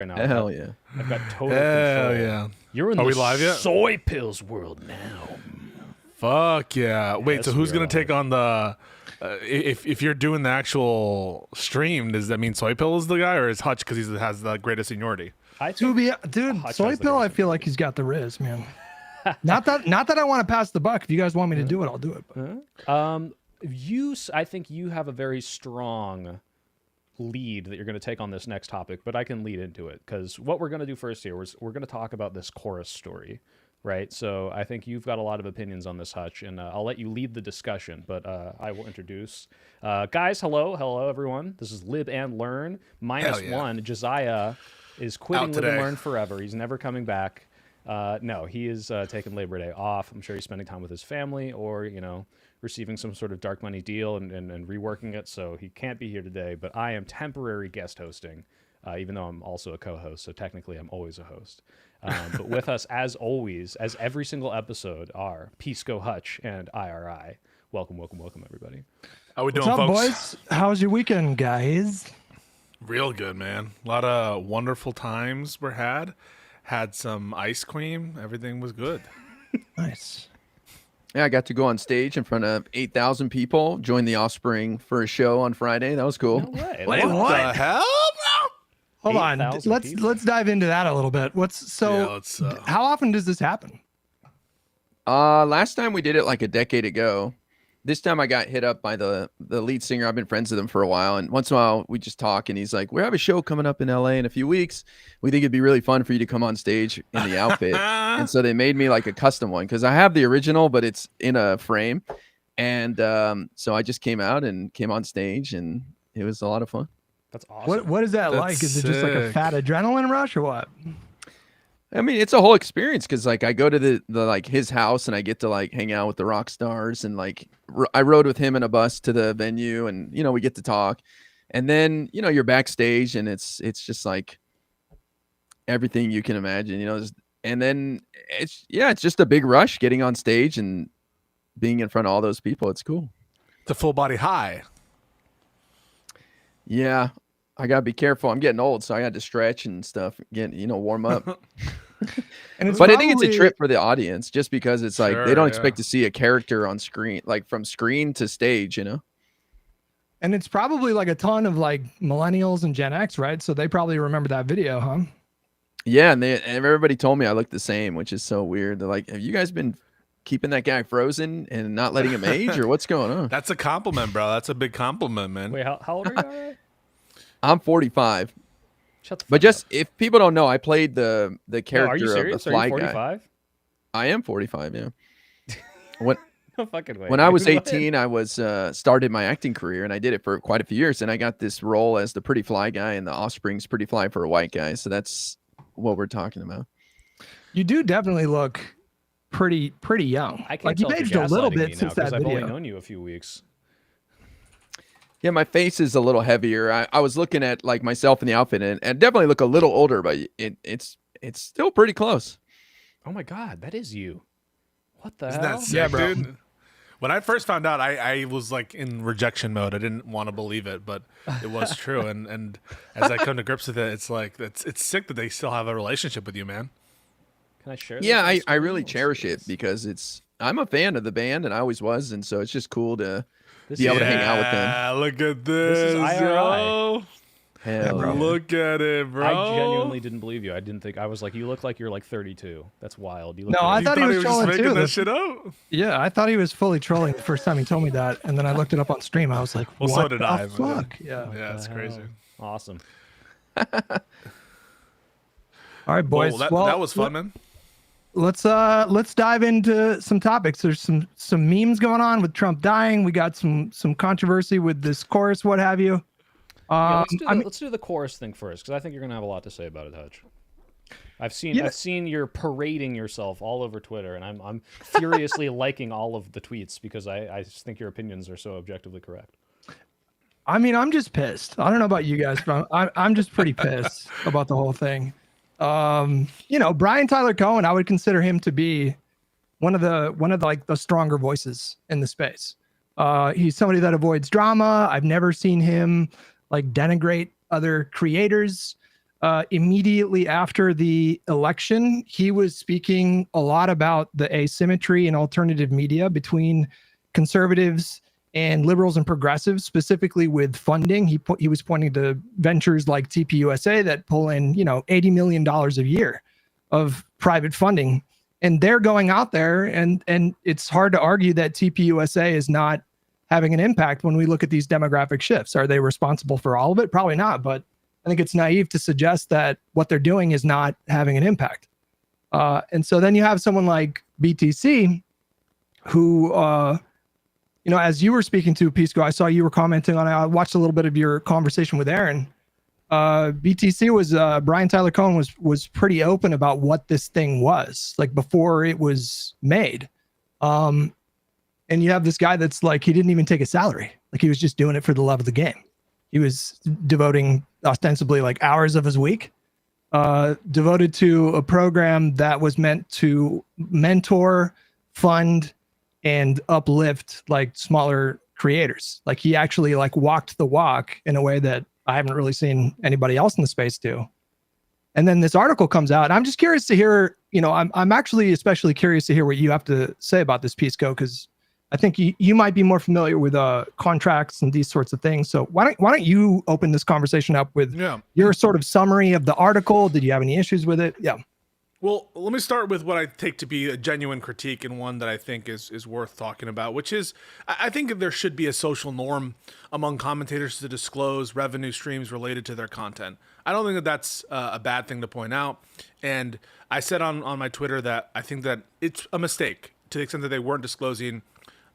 right now. Hell yeah. I've got total Hell control. yeah. You're in Are the we live yet? soy pills world now. Fuck yeah. Wait, Yes, so who's we are going to take on the... if you're doing the actual stream, does that mean Soy Pill is the guy, or is Hutch because he has the greatest seniority? Dude, Hutch Soy has the Pill, I greatest feel like he's got the riz, man. not that I want to pass the buck. If you guys want me to do it, I'll do it. But. I think you have a very strong lead that you're going to take on this next topic, but I can lead into it because what we're going to do first here is we're going to talk about this chorus story, right? So I think you've got a lot of opinions on this, Hutch, and I'll let you lead the discussion, but I will introduce. Guys, hello, everyone. This is Lib and Learn, -1. Josiah is quitting Lib and Learn forever. He's never coming back. No, he is taking Labor Day off. I'm sure he's spending time with his family or, receiving some sort of dark money deal and reworking it. So he can't be here today, but I am temporary guest hosting, even though I'm also a co-host. So technically I'm always a host. But with us, as always, as every single episode, are Pisco, Hutch, and IRI. Welcome, everybody. How we doing, What's up, folks? boys? How's your weekend, guys? Real good, man. A lot of wonderful times were had. Had some ice cream. Everything was good. Nice. Yeah, I got to go on stage in front of 8,000 people, join the Offspring for a show on Friday. That was cool. No way. Wait, What the hell, Hold on. 8,000 Let's people. dive into that a little bit. How often does this happen? Last time we did it like a decade ago. This time I got hit up by the lead singer. I've been friends with him for a while, and once in a while we just talk, and he's like, "We have a show coming up in LA in a few weeks. We think it'd be really fun for you to come on stage in the outfit." And so they made me like a custom one because I have the original, but it's in a frame. And so I just came out and came on stage, and it was a lot of fun. That's awesome. What is that That's like? Is it just like a sick. fat adrenaline rush or what? I mean, it's a whole experience because like I go to the like his house and I get to like hang out with the rock stars and like I rode with him in a bus to the venue and we get to talk, and then you're backstage and it's just like everything you can imagine, and then it's just a big rush getting on stage and being in front of all those people. It's cool. It's a full body high. Yeah. I gotta be careful. I'm getting old, so I had to stretch and stuff, warm up. And I think it's a trip for the audience, just because it's like they don't Sure, expect to see a character on screen, like from screen to stage, And it's probably like a ton of like millennials and Gen X, right? So they probably remember that video, huh? Yeah, and everybody told me I look the same, which is so weird. They're like, "Have you guys been keeping that guy frozen and not letting him age, or what's going on?" That's a compliment, bro. That's a big compliment, man. Wait, how old are you? All right? I'm 45. Shut the fuck But just up. if people don't know, I played the No, are character you of the serious? Are fly you guy. 45? I am 45, yeah. When No fucking way. when I was dude. What? 18, I was started my acting career, and I did it for quite a few years, and I got this role as the pretty fly guy in the Offspring's Pretty Fly for a White Guy. So that's what we're talking about. You do definitely look pretty young. I can't like tell you've if aged you're a little gaslighting me bit since now, that 'cause I've only video. known you a few weeks. Yeah, my face is a little heavier. I was looking at like myself in the outfit, and definitely look a little older, but it's still pretty close. Oh my god, that is you. What the Isn't hell? that sick, Yeah, bro. dude? When I first found out, I was like in rejection mode. I didn't want to believe it, but it was true. And as I come to grips with it, it's like it's sick that they still have a relationship with you, man. Can I share this? Yeah, on I screen? really Let's cherish see it this. because I'm a fan of the band, and I always was, and so it's just cool to This be able is- to hang out with them. Yeah, look at this. This is IRI. yo. Hell yeah. Look at it, bro. I genuinely didn't believe you. I didn't think I was like, you look like you're like 32. That's wild. You look No, I really- thought he was just trolling making too. that That's- shit up. Yeah, I thought he was fully trolling the first time he told me that, and then I looked it up on stream. I was like, Well, "What so did the I, but fuck?" Yeah. Yeah, it's the crazy. hell? Awesome. All right, boys. Well, that was fun, man. Let's dive into some topics. There's some memes going on with Trump dying. We got some controversy with this chorus, what have you. Yeah, I mean, let's do the chorus thing first, because I think you're gonna have a lot to say about it, Hutch. I've seen you're parading yourself all over Twitter, and I'm furiously liking all of the tweets because I just think your opinions are so objectively correct. I mean, I'm just pissed. I don't know about you guys, but I'm just pretty pissed about the whole thing. Brian Tyler Cohen, I would consider him to be one of the like the stronger voices in the space. He's somebody that avoids drama. I've never seen him like denigrate other creators. immediately after the election, he was speaking a lot about the asymmetry in alternative media between conservatives and liberals and progressives, specifically with funding. He was pointing to ventures like TPUSA that pull in, $80 million a year of private funding. And they're going out there, and it's hard to argue that TPUSA is not having an impact when we look at these demographic shifts. Are they responsible for all of it? Probably not, but I think it's naive to suggest that what they're doing is not having an impact. And so then you have someone like BTC who, as you were speaking to Pisco, I saw you were commenting on it. I watched a little bit of your conversation with Aaron. BTC was, Brian Tyler Cohen was pretty open about what this thing was, like before it was made. And you have this guy that's like, he didn't even take a salary. Like he was just doing it for the love of the game. He was devoting ostensibly like hours of his week, devoted to a program that was meant to mentor, fund, and uplift like smaller creators. Like he actually like walked the walk in a way that I haven't really seen anybody else in the space do. And then this article comes out, and I'm just curious to hear, I'm actually especially curious to hear what you have to say about this Pisco, because I think you might be more familiar with contracts and these sorts of things. So why don't you open this conversation up with your sort of summary of the article? Did you have any issues with it? Yeah. Well, let me start with what I take to be a genuine critique, and one that I think is worth talking about, which is I think there should be a social norm among commentators to disclose revenue streams related to their content. I don't think that that's a bad thing to point out. And I said on my Twitter that I think that it's a mistake to the extent that they weren't disclosing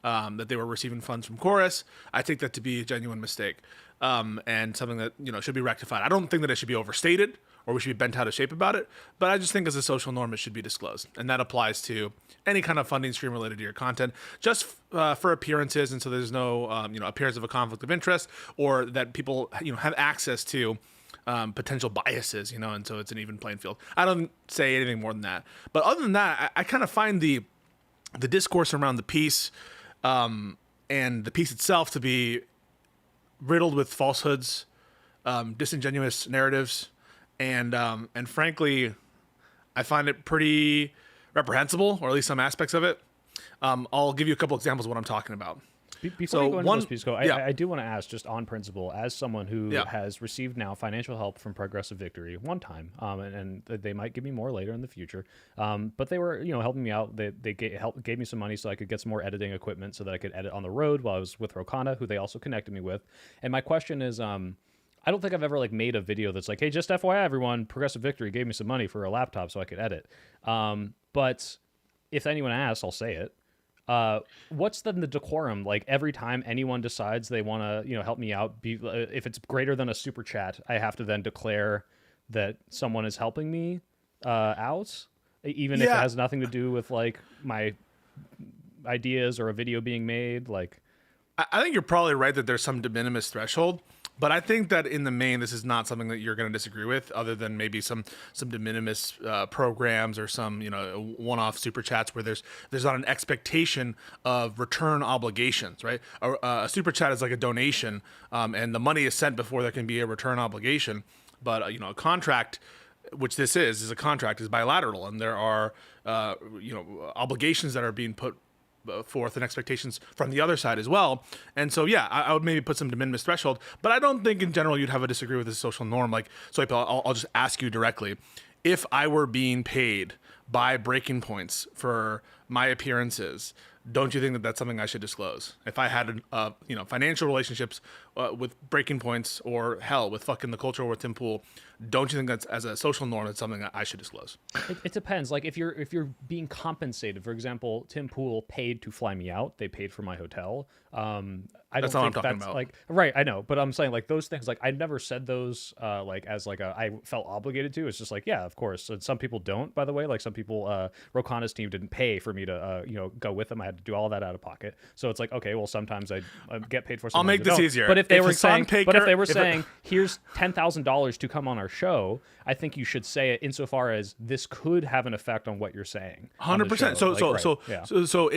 that they were receiving funds from Chorus. I take that to be a genuine mistake, and something that should be rectified. I don't think that it should be overstated or we should be bent out of shape about it, but I just think as a social norm it should be disclosed, and that applies to any kind of funding stream related to your content, just for appearances, and so there's no appearance of a conflict of interest, or that people have access to potential biases, and so it's an even playing field. I don't say anything more than that, but other than that, I kind of find the discourse around the piece and the piece itself to be riddled with falsehoods, disingenuous narratives, and frankly, I find it pretty reprehensible, or at least some aspects of it. I'll give you a couple examples of what I'm talking about. Before you go into this, Pisco, I do want to ask, just on principle, as someone who has received now financial help from Progressive Victory one time, and they might give me more later in the future, but they were helping me out. They gave me some money so I could get some more editing equipment so that I could edit on the road while I was with Rokana, who they also connected me with. And my question is, I don't think I've ever made a video that's like, hey, just FYI, everyone, Progressive Victory gave me some money for a laptop so I could edit. But if anyone asks, I'll say it. What's then the decorum? Like every time anyone decides they want to, help me out, if it's greater than a super chat, I have to then declare that someone is helping me out, even if it has nothing to do with like my ideas or a video being made. Like, I think you're probably right that there's some de minimis threshold. But I think that in the main, this is not something that you're going to disagree with, other than maybe some de minimis programs or some one-off super chats where there's not an expectation of return obligations, right? A super chat is like a donation, and the money is sent before there can be a return obligation. But a contract, which this is a contract, is bilateral, and there are obligations that are being put forth and expectations from the other side as well. And so, I would maybe put some de minimis threshold, but I don't think in general you'd have a disagree with the social norm. Like, so I'll just ask you directly, if I were being paid by Breaking Points for my appearances, don't you think that that's something I should disclose? If I had financial relationships with Breaking Points, or hell, with fucking The Culture or with Tim Pool, don't you think that's, as a social norm, that's something that I should disclose? It depends. Like if you're being compensated, for example, Tim Pool paid to fly me out. They paid for my hotel. I That's don't not think what I'm talking that's about. like right. I know, but I'm saying like those things. Like I never said those as I felt obligated to. It's just like, yeah, of course. And some people don't. By the way, like some people, Rokana's team didn't pay for me to go with them. I had to do all that out of pocket. So it's like, okay, well, sometimes I get paid for. I'll make this easier. But if they were Hassan saying, here's $10,000 to come on our show, I think you should say it insofar as this could have an effect on what you're saying. 100%. So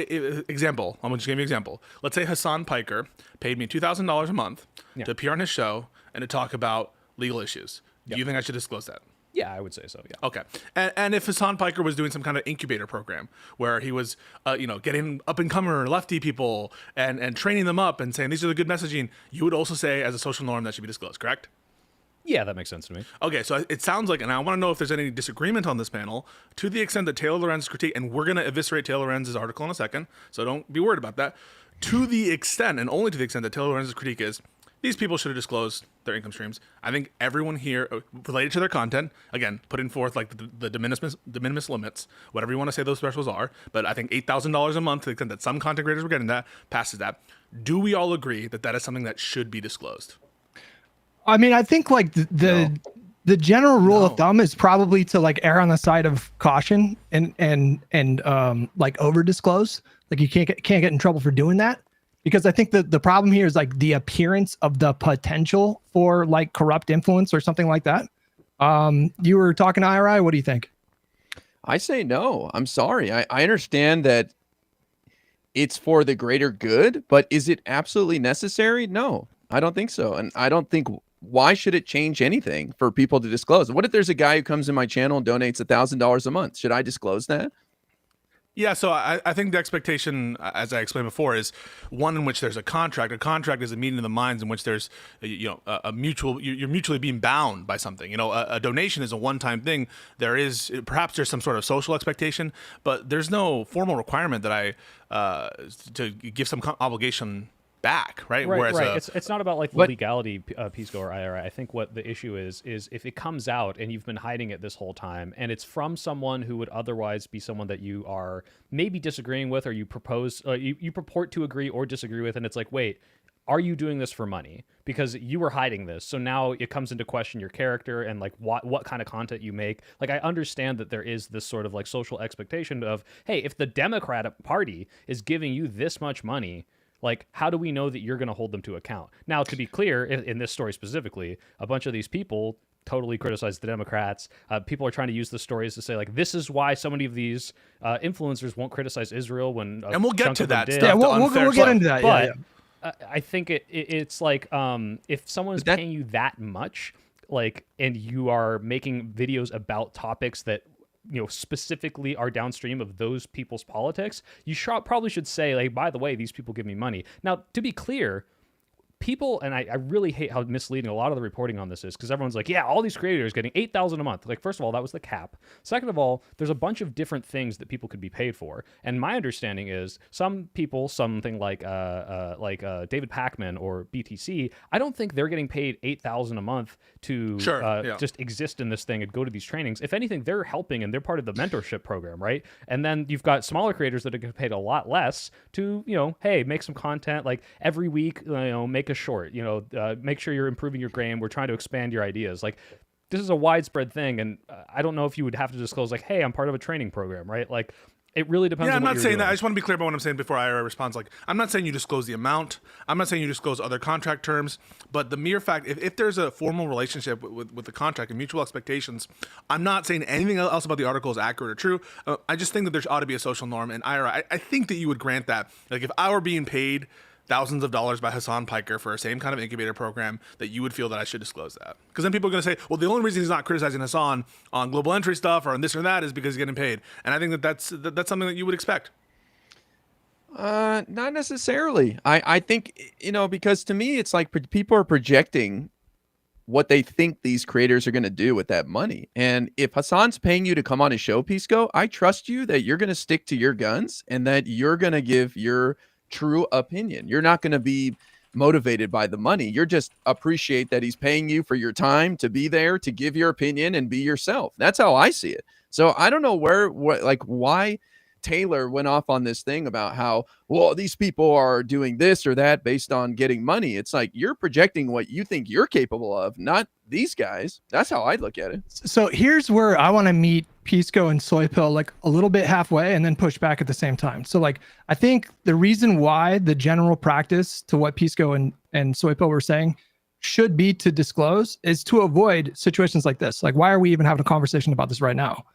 example. I'm just gonna give you an example. Let's say Hassan Piker paid me $2,000 a month to appear on his show and to talk about legal issues. Do you think I should disclose that? Yeah, I would say so. Yeah. Okay. And if Hassan Piker was doing some kind of incubator program where he was, getting up and comer lefty people and training them up and saying these are the good messaging, you would also say as a social norm that should be disclosed, correct? Yeah, that makes sense to me. Okay, so it sounds like, and I want to know if there's any disagreement on this panel, to the extent that Taylor Lorenz's critique, and we're going to eviscerate Taylor Lorenz's article in a second, so don't be worried about that. To the extent, and only to the extent that Taylor Lorenz's critique is, these people should have disclosed their income streams. I think everyone here, related to their content, again, putting forth like the de minimis limits, whatever you want to say those thresholds are, but I think $8,000 a month, to the extent that some content creators were getting that, passes that. Do we all agree that that is something that should be disclosed? I mean, I think like the general rule of thumb is probably to like err on the side of caution and like over disclose. Like you can't get in trouble for doing that. Because I think the problem here is like the appearance of the potential for like corrupt influence or something like that. You were talking to IRI. What do you think? I say no. I'm sorry. I understand that it's for the greater good, but is it absolutely necessary? No, I don't think so. And I don't think, why should it change anything for people to disclose? What if there's a guy who comes in my channel and donates $1,000 a month? Should I disclose that? Yeah, so I think the expectation, as I explained before, is one in which there's a contract. A contract is a meeting of the minds in which there's, a mutual. You're mutually being bound by something. A donation is a one-time thing. Perhaps there's some sort of social expectation, but there's no formal requirement that to give some obligation back, right? Right. It's not about like the legality, Pisco or IRA. I think what the issue is if it comes out and you've been hiding it this whole time, and it's from someone who would otherwise be someone that you are maybe disagreeing with, or you purport to agree or disagree with, and it's like, wait, are you doing this for money? Because you were hiding this. So now it comes into question your character and like what kind of content you make. Like I understand that there is this sort of like social expectation of, hey, if the Democratic Party is giving you this much money, like, how do we know that you're going to hold them to account? Now, to be clear, in this story specifically, a bunch of these people totally criticize the Democrats. People are trying to use the stories to say, like, this is why so many of these influencers won't criticize Israel when and we'll get to that. Yeah, we'll get into that. But I think it's like if someone is paying you that much, like, and you are making videos about topics that specifically are downstream of those people's politics, you probably should say, like, by the way, these people give me money. Now, to be clear, people, and I really hate how misleading a lot of the reporting on this is, because everyone's like, yeah, all these creators getting $8,000 a month. Like, first of all, that was the cap. Second of all, there's a bunch of different things that people could be paid for. And my understanding is some people, something like David Pakman or BTC, I don't think they're getting paid $8,000 a month to just exist in this thing and go to these trainings. If anything, they're helping and they're part of the mentorship program, right? And then you've got smaller creators that are getting paid a lot less to, hey, make some content, like every week, make a short, make sure you're improving your game. We're trying to expand your ideas. Like, this is a widespread thing, and I don't know if you would have to disclose, like, hey, I'm part of a training program, right? Like, it really depends. Yeah, on I'm what not you're saying doing. that. I just want to be clear about what I'm saying before IRA responds. Like, I'm not saying you disclose the amount. I'm not saying you disclose other contract terms. But the mere fact, if there's a formal relationship with the contract and mutual expectations, I'm not saying anything else about the article is accurate or true. I just think that there ought to be a social norm. And IRA, I think that you would grant that. Like, if I were being paid thousands of dollars by Hassan Piker for a same kind of incubator program, that you would feel that I should disclose that. Because then people are going to say, well, the only reason he's not criticizing Hassan on global entry stuff or on this or that is because he's getting paid. And I think that's something that you would expect. Not necessarily. I think, because to me, it's like people are projecting what they think these creators are going to do with that money. And if Hassan's paying you to come on his show, Pisco, I trust you that you're going to stick to your guns and that you're going to give your true opinion. You're not going to be motivated by the money. You're just appreciate that he's paying you for your time to be there, to give your opinion and be yourself. That's how I see it. So I don't know why Taylor went off on this thing about how, well, these people are doing this or that based on getting money. It's like you're projecting what you think you're capable of, not these guys. That's how I look at it. So here's where I want to meet Pisco and Soy Pill like a little bit halfway and then push back at the same time. So like, I think the reason why the general practice to what Pisco and Soy Pill were saying should be to disclose is to avoid situations like this. Like, why are we even having a conversation about this right now?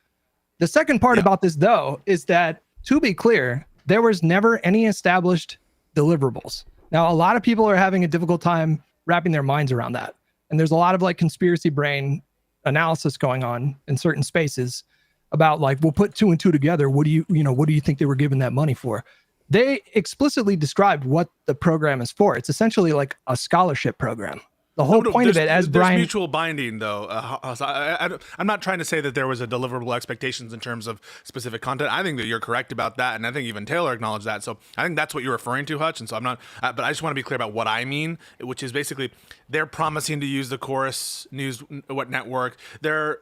The second part about this, though, is that, to be clear, there was never any established deliverables. Now, a lot of people are having a difficult time wrapping their minds around that. And there's a lot of like conspiracy brain analysis going on in certain spaces about like, we'll put two and two together. What do you think they were given that money for? They explicitly described what the program is for. It's essentially like a scholarship program. The whole point of it, as there's Brian, mutual binding, though. I'm not trying to say that there was a deliverable expectations in terms of specific content. I think that you're correct about that, and I think even Taylor acknowledged that. So I think that's what you're referring to, Hutch. And so I'm not, but I just want to be clear about what I mean, which is basically they're promising to use the Chorus News network. They're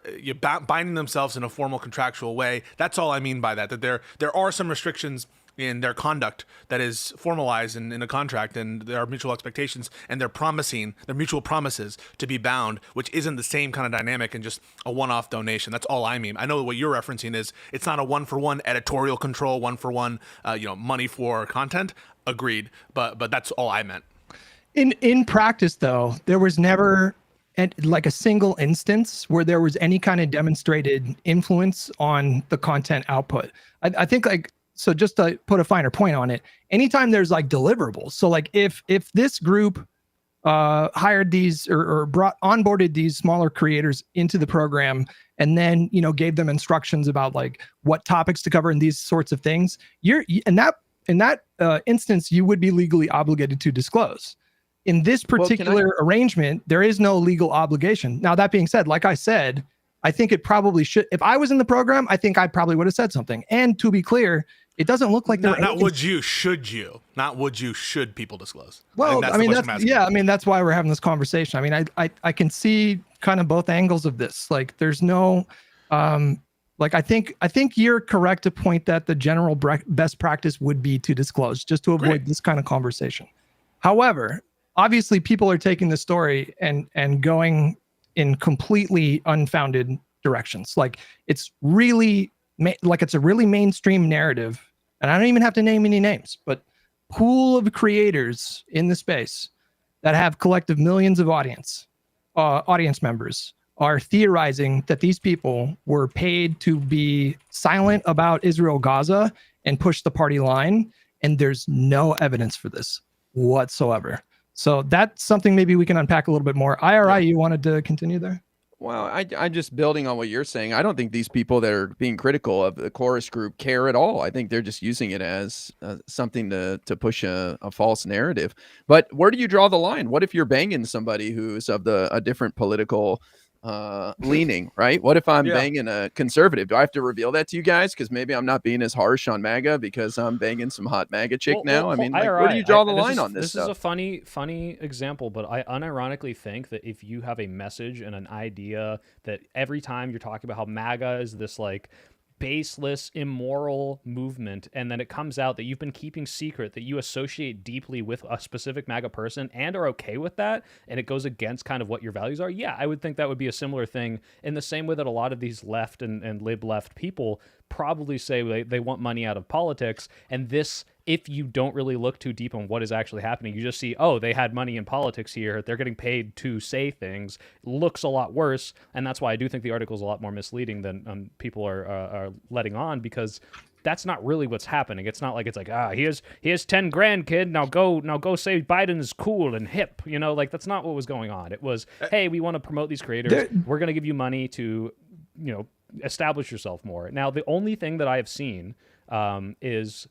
binding themselves in a formal contractual way. That's all I mean by that. That there are some restrictions in their conduct that is formalized in a contract, and there are mutual expectations, and they're mutual promises to be bound, which isn't the same kind of dynamic and just a one-off donation. That's all I mean. I know what you're referencing is it's not a one-for-one editorial control, one-for-one, money for content. Agreed, but that's all I meant. In practice, though, there was never like a single instance where there was any kind of demonstrated influence on the content output. I think like. So just to put a finer point on it, anytime there's like deliverables. So like if this group hired these or onboarded these smaller creators into the program and then, gave them instructions about like what topics to cover and these sorts of things, in that instance, you would be legally obligated to disclose. In this particular arrangement, there is no legal obligation. Now, that being said, like I said, I think it probably should. If I was in the program, I think I probably would have said something. And to be clear, it doesn't look like not would you, should you, not would you, should people disclose? Well, that's why we're having this conversation. I mean, I can see kind of both angles of this. Like, there's no, I think you're correct to point that the general best practice would be to disclose, just to avoid this kind of conversation. However, obviously, people are taking the story and going in completely unfounded directions. Like, it's a really mainstream narrative, and I don't even have to name any names, but pool of creators in the space that have collective millions of audience members are theorizing that these people were paid to be silent about Israel Gaza and push the party line, and there's no evidence for this whatsoever. So that's something maybe we can unpack a little bit more. IRI, you wanted to continue there? Well, I'm just building on what you're saying. I don't think these people that are being critical of the Chorus group care at all. I think they're just using it as something to push a false narrative. But where do you draw the line? What if you're banging somebody who's of a different political leaning, right? What if I'm banging a conservative? Do I have to reveal that to you guys? Because maybe I'm not being as harsh on MAGA because I'm banging some hot MAGA chick now. I mean, like, where do you draw the line on this stuff? This is a funny example, but I unironically think that if you have a message and an idea that every time you're talking about how MAGA is this like baseless, immoral movement, and then it comes out that you've been keeping secret, that you associate deeply with a specific MAGA person and are okay with that, and it goes against kind of what your values are, yeah, I would think that would be a similar thing in the same way that a lot of these left and lib left people probably say they want money out of politics, and this, if you don't really look too deep on what is actually happening, you just see, oh, they had money in politics here, they're getting paid to say things, looks a lot worse, and that's why I do think the article is a lot more misleading than people are letting on, because that's not really what's happening. It's not like it's like, here's 10 grand, kid, now go say Biden is cool and hip, like that's not what was going on. It was, hey, we want to promote these creators, we're going to give you money to, establish yourself more. Now, the only thing that I have seen is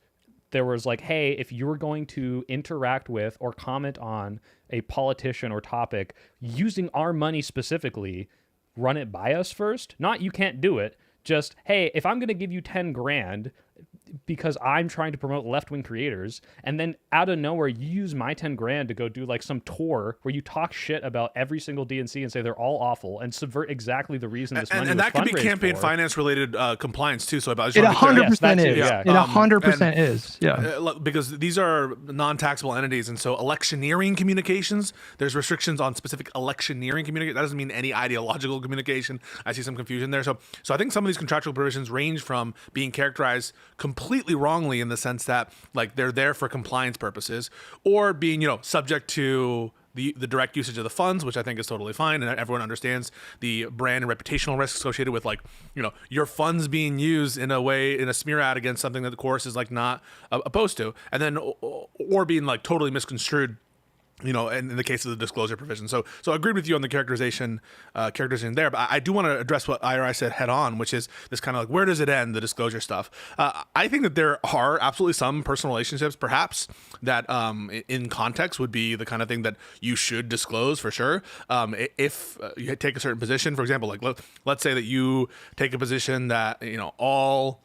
there was like, hey, if you're going to interact with or comment on a politician or topic using our money specifically, run it by us first. Not you can't do it. Just, hey, if I'm going to give you 10 grand because I'm trying to promote left-wing creators, and then out of nowhere you use my 10 grand to go do like some tour where you talk shit about every single DNC and say they're all awful and subvert exactly the reason this money was that could be campaign for. finance related compliance too. So about it 100% is. Yeah. It 100% is. Yeah. Because these are non-taxable entities, and so electioneering communications, there's restrictions on specific electioneering communication. That doesn't mean any ideological communication. I see some confusion there. So I think some of these contractual provisions range from being characterized completely wrongly in the sense that like they're there for compliance purposes, or being subject to the direct usage of the funds, which I think is totally fine, and everyone understands the brand and reputational risks associated with like your funds being used in a smear ad against something that the Chorus is like not opposed to, and then or being like totally misconstrued in the case of the disclosure provision. So I agreed with you on the characterization there, but I do want to address what IRI said head on, which is this kind of like, where does it end, the disclosure stuff? I think that there are absolutely some personal relationships, perhaps, that in context would be the kind of thing that you should disclose for sure. If you take a certain position, for example, like let's say that you take a position that, all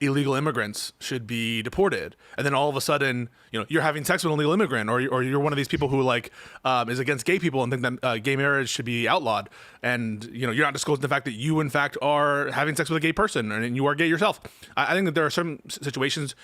illegal immigrants should be deported, and then all of a sudden, you're having sex with an illegal immigrant, or you're one of these people who is against gay people and think that gay marriage should be outlawed, and you're not disclosing the fact that you in fact are having sex with a gay person and you are gay yourself. I think that there are certain situations,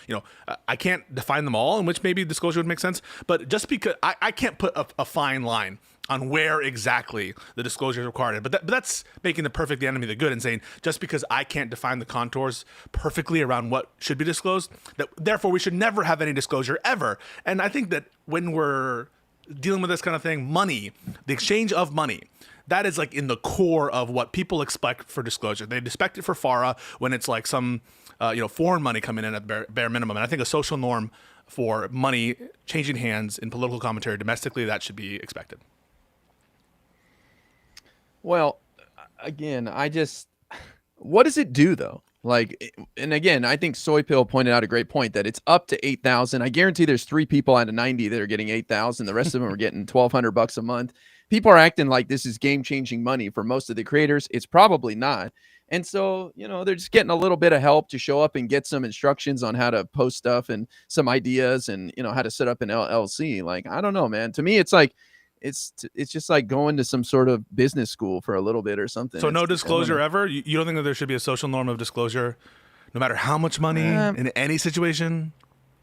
I can't define them all in which maybe disclosure would make sense, but just because I can't put a fine line on where exactly the disclosure is required. But that's making the perfect the enemy of the good, and saying just because I can't define the contours perfectly around what should be disclosed, that therefore we should never have any disclosure ever. And I think that when we're dealing with this kind of thing, money, the exchange of money, that is like in the core of what people expect for disclosure. They expect it for FARA when it's like some foreign money coming in at bare minimum. And I think a social norm for money changing hands in political commentary domestically, that should be expected. Well, again, what does it do though? And again, I think Soy Pill pointed out a great point that it's up to 8,000. I guarantee there's 3 people out of 90 that are getting 8,000. The rest of them are getting $1,200 a month. People are acting like this is game-changing money for most of the creators. It's probably not. And so, they're just getting a little bit of help to show up and get some instructions on how to post stuff and some ideas and, how to set up an LLC. Like, I don't know, man. To me, it's like, it's just like going to some sort of business school for a little bit or something. So no disclosure ever? You don't think that there should be a social norm of disclosure no matter how much money in any situation?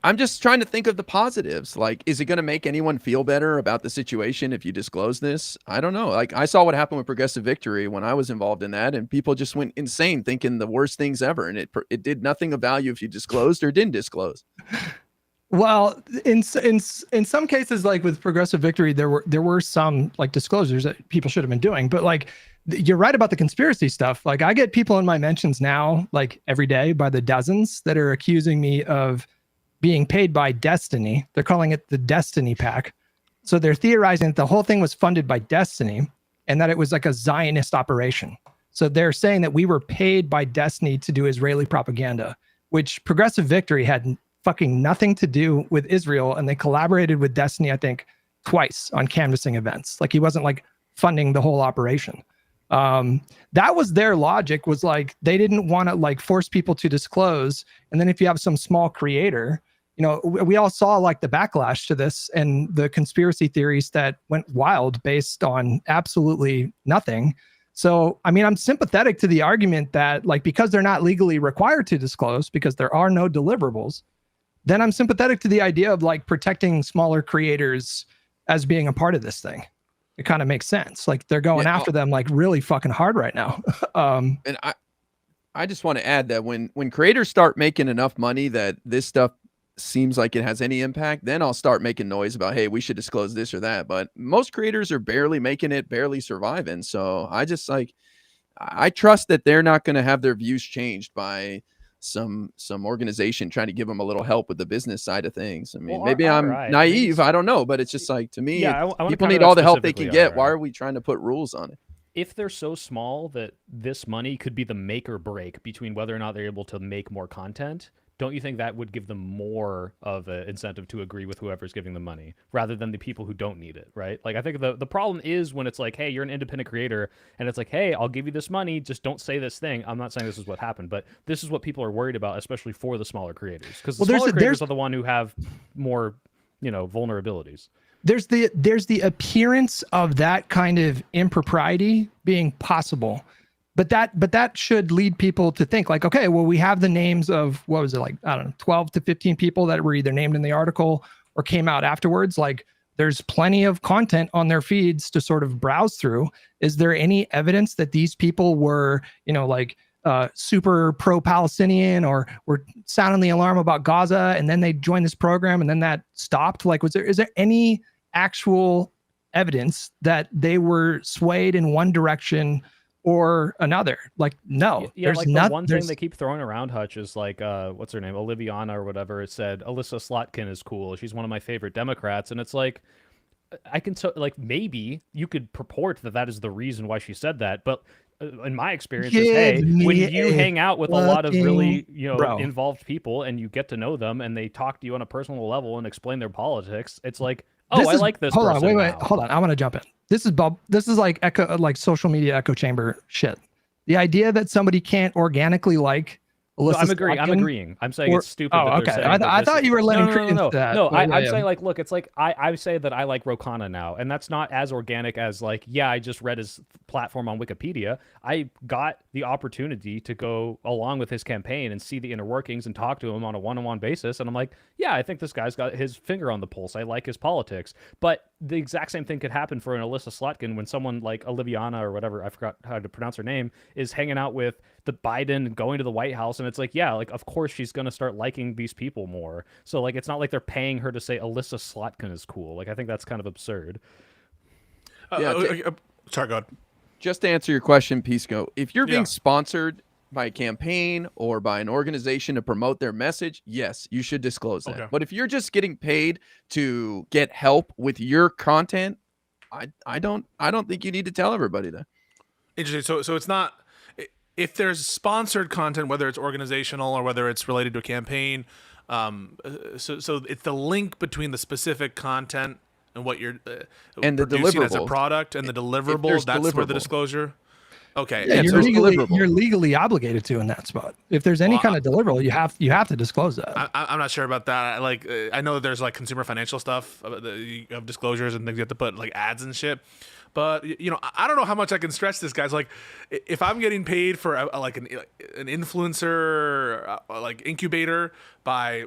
I'm just trying to think of the positives. Like, is it going to make anyone feel better about the situation if you disclose this? I don't know. Like, I saw what happened with Progressive Victory when I was involved in that, and people just went insane thinking the worst things ever. And it did nothing of value if you disclosed or didn't disclose. Well, in some cases, like with Progressive Victory, there were some like disclosures that people should have been doing. But like, you're right about the conspiracy stuff. Like, I get people in my mentions now, like every day by the dozens, that are accusing me of being paid by Destiny. They're calling it the Destiny Pack. So they're theorizing that the whole thing was funded by Destiny and that it was like a Zionist operation. So they're saying that we were paid by Destiny to do Israeli propaganda, which Progressive Victory had fucking nothing to do with Israel, and they collaborated with Destiny, I think, twice on canvassing events. Like, he wasn't like funding the whole operation. That was their logic, was like they didn't want to like force people to disclose. And then if you have some small creator, we all saw like the backlash to this and the conspiracy theories that went wild based on absolutely nothing. So, I mean, I'm sympathetic to the argument that like, because they're not legally required to disclose because there are no deliverables, then I'm sympathetic to the idea of like protecting smaller creators as being a part of this thing. It kind of makes sense. Like, they're going after them like really fucking hard right now. And I just want to add that when creators start making enough money that this stuff seems like it has any impact, then I'll start making noise about, hey, we should disclose this or that. But most creators are barely making it, barely surviving. So I trust that they're not going to have their views changed by some organization trying to give them a little help with the business side of things. I mean, maybe I'm naive. I don't know, but it's just like, to me, people need all the help they can get. Why are we trying to put rules on it? If they're so small that this money could be the make or break between whether or not they're able to make more content, don't you think that would give them more of an incentive to agree with whoever's giving them money rather than the people who don't need it, right? Like, I think the problem is when it's like, hey, you're an independent creator, and it's like, hey, I'll give you this money, just don't say this thing. I'm not saying this is what happened, but this is what people are worried about, especially for the smaller creators, because the smaller creators are the one who have more, vulnerabilities. There's the appearance of that kind of impropriety being possible. But that should lead people to think like, okay, well, we have the names of, what was it, like, I don't know, 12 to 15 people that were either named in the article or came out afterwards. Like, there's plenty of content on their feeds to sort of browse through. Is there any evidence that these people were, super pro-Palestinian or were sounding the alarm about Gaza, and then they joined this program and then that stopped? Like, is there any actual evidence that they were swayed in one direction or another. Like, no, Yeah, there's like the not. one There's thing they keep throwing around, Hutch, is like, what's her name, Oliviana or whatever. It said Alyssa Slotkin is cool. She's one of my favorite Democrats, and it's like, I can like maybe you could purport that that is the reason why she said that, but in my experience is, hey, give me when you a hang out with a lot of really fucking bro. involved people and you get to know them and they talk to you on a personal level and explain their politics, it's like, oh, This I is- like this Hold person on, wait, now. hold on. I want to jump in. This is Bob. This is like like social media echo chamber shit. The idea that somebody can't organically like Alyssa No, I'm Slotkin, agreeing. I'm saying or- it's stupid. Oh, that okay. they're saying that I this thought is- you were letting no, credence to that. No, but yeah, I'm yeah. saying like, look, it's like I say that I like Rokana now, and that's not as organic as like, yeah, I just read his platform on Wikipedia. I got the opportunity to go along with his campaign and see the inner workings and talk to him on a one-on-one basis, and I'm like, yeah, I think this guy's got his finger on the pulse. I like his politics, but the exact same thing could happen for an Alyssa Slotkin when someone like Oliviana or whatever, I forgot how to pronounce her name, is hanging out with the Biden, going to the White House, and it's like, yeah, like of course she's gonna start liking these people more. So like it's not like they're paying her to say Alyssa Slotkin is cool. Like I think that's kind of absurd. Sorry, go ahead. Just to answer your question, Pisco, if you're being Yeah. sponsored by a campaign or by an organization to promote their message, yes, you should disclose that. Okay. But if you're just getting paid to get help with your content, I don't think you need to tell everybody that. Interesting. So it's not, if there's sponsored content, whether it's organizational or whether it's related to a campaign. So it's the link between the specific content and what you're And the producing as a deliverables. product and the deliverable. there's That's where the deliverable. disclosure. Okay. Yeah, Yeah, and so it's deliverable. you're legally obligated to in that spot. If there's any Well, kind of deliverable, you have to disclose that. I'm not sure about that. I know that there's like consumer financial stuff you have disclosures and things you have to put like ads and shit. But I don't know how much I can stretch this, guys. Like, if I'm getting paid for like an influencer like incubator by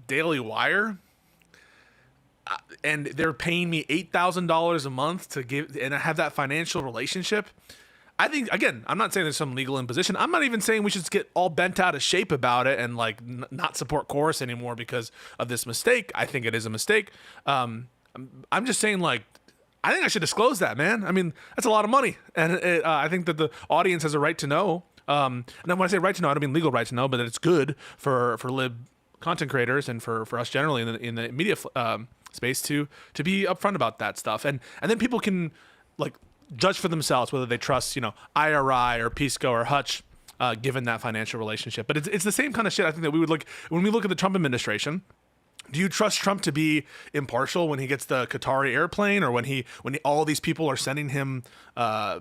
Daily Wire, and they're paying me $8,000 a month to give, and I have that financial relationship. I think, again, I'm not saying there's some legal imposition. I'm not even saying we should get all bent out of shape about it and like not support Chorus anymore because of this mistake. I think it is a mistake. I'm just saying, like, I think I should disclose that, man. I mean, that's a lot of money, and I think that the audience has a right to know. And then when I say right to know, I don't mean legal right to know, but that it's good for lib content creators and for us generally in the media space to be upfront about that stuff, and then people can like judge for themselves whether they trust IRI or Pisco or Hutch, given that financial relationship. But it's the same kind of shit I think that we would look when we look at the Trump administration. Do you trust Trump to be impartial when he gets the Qatari airplane, or when all these people are sending him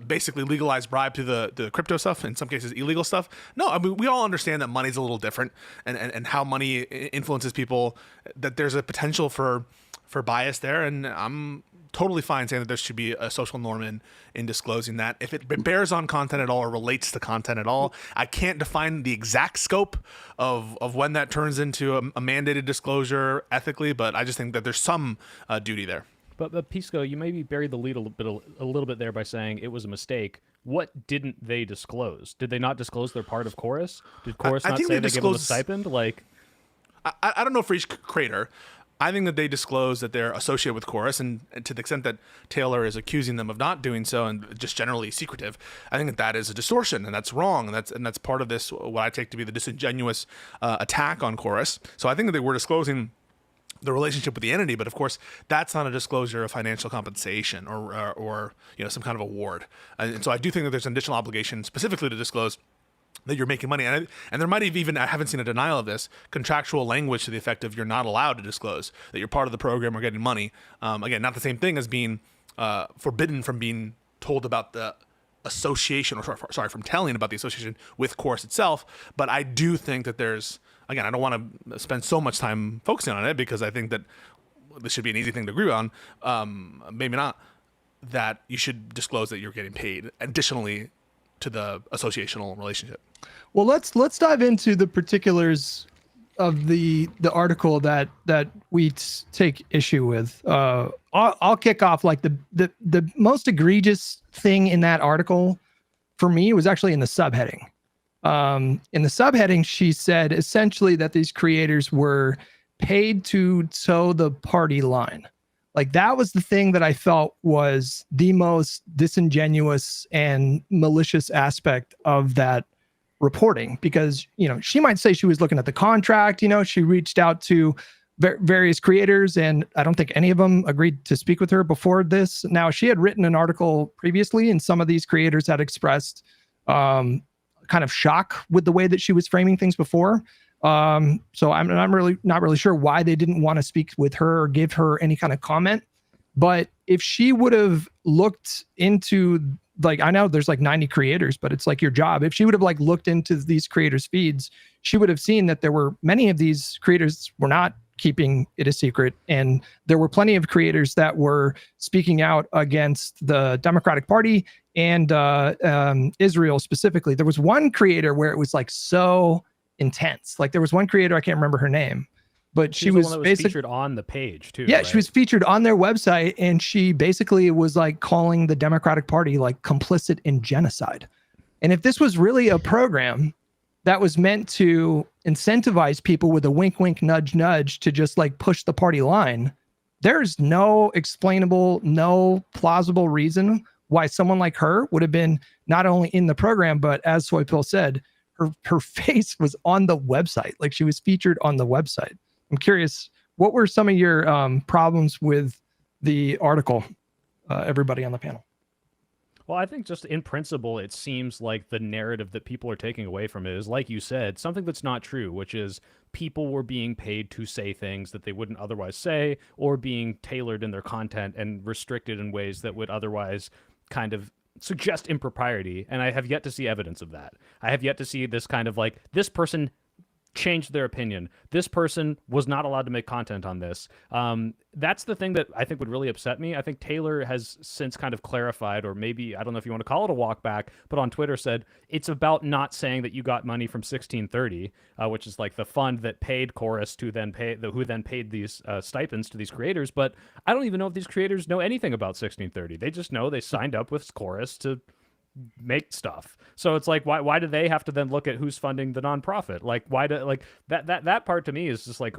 basically legalized bribe to the crypto stuff, in some cases illegal stuff? No, I mean, we all understand that money's a little different, and how money influences people, that there's a potential for bias there, and I'm totally fine saying that there should be a social norm in disclosing that. If it bears on content at all or relates to content at all, I can't define the exact scope of when that turns into a mandated disclosure ethically, but I just think that there's some duty there. But Pisco, you maybe buried the lead a little bit there by saying it was a mistake. What didn't they disclose? Did they not disclose their part of Chorus? Did Chorus I not think say they they give them a disclosed- stipend? Like, I don't know for each creator. I think that they disclose that they're associated with Chorus, and to the extent that Taylor is accusing them of not doing so and just generally secretive, I think that is a distortion, and that's wrong, and that's part of this, what I take to be the disingenuous attack on Chorus. So I think that they were disclosing the relationship with the entity, but of course that's not a disclosure of financial compensation or some kind of award. And so I do think that there's an additional obligation specifically to disclose that you're making money, and there might have even, I haven't seen a denial of this, contractual language to the effect of you're not allowed to disclose that you're part of the program or getting money. Again, not the same thing as being forbidden from being told about the association, or sorry, from telling about the association with Chorus itself. But I do think that there's, again, I don't want to spend so much time focusing on it because I think that this should be an easy thing to agree on. Maybe not, that you should disclose that you're getting paid additionally to the associational relationship. Well, let's dive into the particulars of the article that we take issue with. I'll kick off. Like the most egregious thing in that article for me was actually in the subheading. In the subheading, she said essentially that these creators were paid to toe the party line. Like that was the thing that I felt was the most disingenuous and malicious aspect of that reporting, because, you know, she might say she was looking at the contract, you know, she reached out to various creators and I don't think any of them agreed to speak with her before this. Now, she had written an article previously and some of these creators had expressed kind of shock with the way that she was framing things before. So I'm really not really sure why they didn't want to speak with her or give her any kind of comment. But if she would have looked into, like, I know there's like 90 creators, but it's like your job. If she would have like looked into these creators' feeds, she would have seen that there were many of these creators were not keeping it a secret. And there were plenty of creators that were speaking out against the Democratic Party and Israel specifically. There was one creator where it was like so intense. Like there was one creator, I can't remember her name, but she was, basically featured on the page too. Yeah, right? she was featured on their website, and she basically was like calling the Democratic Party like complicit in genocide. And if this was really a program that was meant to incentivize people with a wink, wink, nudge, nudge to just like push the party line, there's no explainable, no plausible reason why someone like her would have been not only in the program, but as Soypill said, her face was on the website. Like she was featured on the website. I'm curious, what were some of your problems with the article, everybody on the panel? Well, I think just in principle, it seems like the narrative that people are taking away from it is, like you said, something that's not true, which is people were being paid to say things that they wouldn't otherwise say, or being tailored in their content and restricted in ways that would otherwise kind of suggest impropriety. And I have yet to see evidence of that. I have yet to see this kind of like, this person changed their opinion. This person was not allowed to make content on this. That's the thing that I think would really upset me. I think Taylor has since kind of clarified, or maybe, I don't know if you want to call it a walk back, but on Twitter said it's about not saying that you got money from 1630, which is like the fund that paid Chorus to then pay, who then paid these stipends to these creators. But I don't even know if these creators know anything about 1630. They just know they signed up with Chorus to make stuff. So it's like, why do they have to then look at who's funding the nonprofit? Like, why do, like, that part to me is just like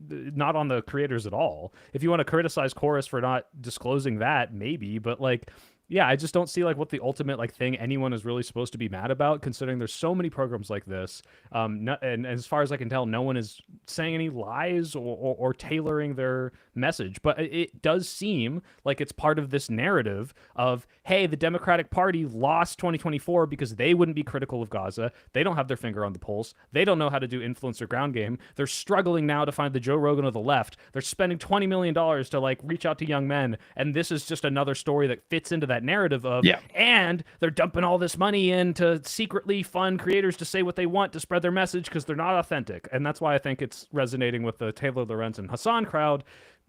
not on the creators at all. If you want to criticize Chorus for not disclosing that, maybe, but like, yeah, I just don't see like what the ultimate like thing anyone is really supposed to be mad about, considering there's so many programs like this. And as far as I can tell, no one is saying any lies or tailoring their message. But it does seem like it's part of this narrative of, hey, the Democratic Party lost 2024 because they wouldn't be critical of Gaza. They don't have their finger on the pulse. They don't know how to do influencer ground game. They're struggling now to find the Joe Rogan of the left. They're spending $20 million to like reach out to young men. And this is just another story that fits into that narrative of, yeah, and they're dumping all this money in to secretly fund creators to say what they want to spread their message because they're not authentic. And that's why I think it's resonating with the Taylor Lorenz and Hassan crowd,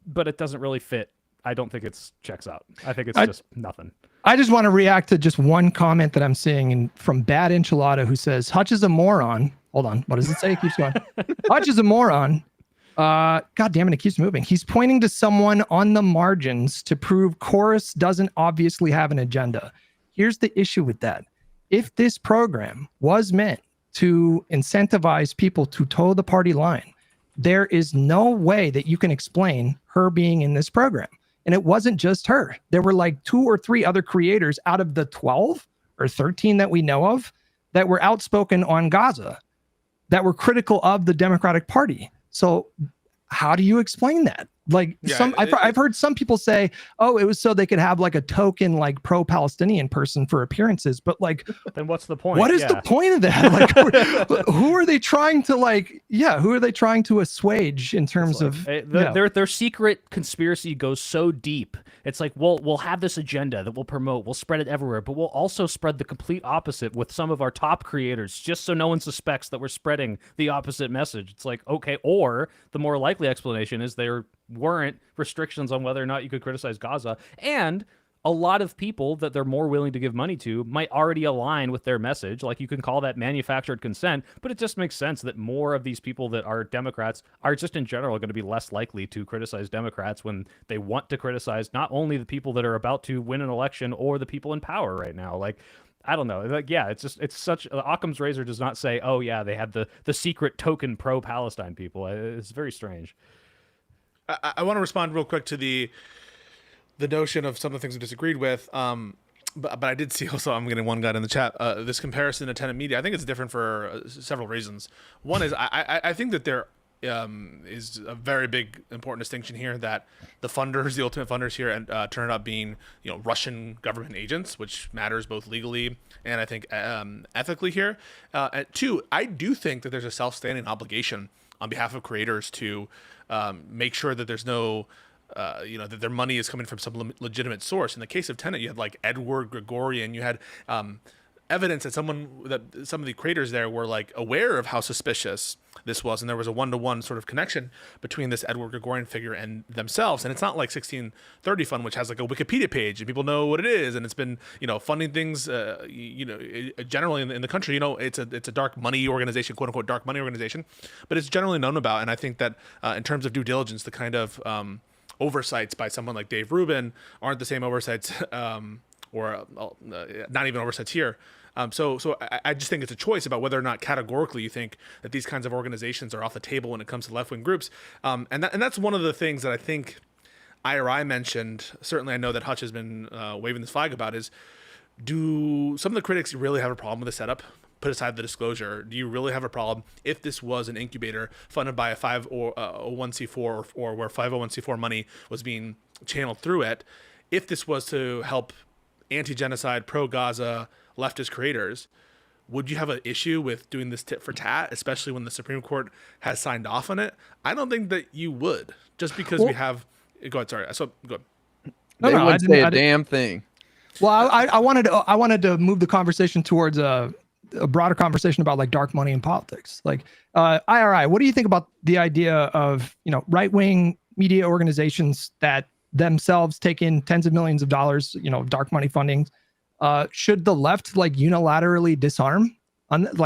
but it doesn't really fit. I don't think it's checks out. I think it's just nothing. I just want to react to just one comment that I'm seeing from Bad Enchilada, who says Hutch is a moron. Hold on, what does it say? It keeps going. Hutch is a moron. God damn it, it keeps moving. He's pointing to someone on the margins to prove Chorus doesn't obviously have an agenda. Here's the issue with that. If this program was meant to incentivize people to toe the party line, there is no way that you can explain her being in this program. And it wasn't just her. There were like 2 or 3 other creators out of the 12 or 13 that we know of that were outspoken on Gaza, that were critical of the Democratic Party. So how do you explain that? Like, Yeah, I've heard some people say, oh, it was so they could have like a token, like pro-Palestinian person for appearances. But like, then what's the point? What is the point of that? Like, who are they trying to like? Yeah, who are they trying to assuage in terms of their secret conspiracy goes so deep. It's like, we'll have this agenda that we'll promote, we'll spread it everywhere, but we'll also spread the complete opposite with some of our top creators, just so no one suspects that we're spreading the opposite message. It's like, okay, or the more likely explanation is there weren't restrictions on whether or not you could criticize Gaza, and a lot of people that they're more willing to give money to might already align with their message. Like, you can call that manufactured consent, but it just makes sense that more of these people that are Democrats are just in general going to be less likely to criticize Democrats when they want to criticize not only the people that are about to win an election or the people in power right now. Like, I don't know. Like, yeah, it's such Occam's razor does not say, oh yeah, they had the secret token pro-Palestine people. It's very strange. I want to respond real quick to the the notion of some of the things we disagreed with. But I did see also, I'm getting one guy in the chat, this comparison to tenant media. I think it's different for several reasons. One is I think that there is a very big important distinction here that the funders, the ultimate funders here, and turned out being Russian government agents, which matters both legally and I think ethically here. And two, I do think that there's a self-standing obligation on behalf of creators to make sure that there's no that their money is coming from some legitimate source. In the case of Tenet, you had like Edward Gregorian, you had evidence that some of the creators there were like aware of how suspicious this was, and there was a one-to-one sort of connection between this Edward Gregorian figure and themselves. And it's not like 1630 Fund, which has like a Wikipedia page and people know what it is, and it's been funding things generally in the country. It's a dark money organization, quote unquote dark money organization, but it's generally known about. And I think that in terms of due diligence, the kind of oversights by someone like Dave Rubin aren't the same oversights, or not even oversights here. So I just think it's a choice about whether or not categorically you think that these kinds of organizations are off the table when it comes to left-wing groups. And that's one of the things that I think IRI mentioned. Certainly I know that Hutch has been waving this flag about is, do some of the critics really have a problem with the setup? Put aside the disclosure, do you really have a problem if this was an incubator funded by a 501c4 or where 501c4 money was being channeled through it? If this was to help anti-genocide, pro-Gaza, leftist creators, would you have an issue with doing this tit for tat, especially when the Supreme Court has signed off on it? I don't think that you would, just because we have. Go ahead. Sorry. So go ahead. They wouldn't say a damn thing. Well, I wanted to move the conversation towards a broader conversation about like dark money in politics. Like IRI, what do you think about the idea of right-wing media organizations that themselves take in tens of millions of dollars, dark money funding? Should the left like unilaterally disarm?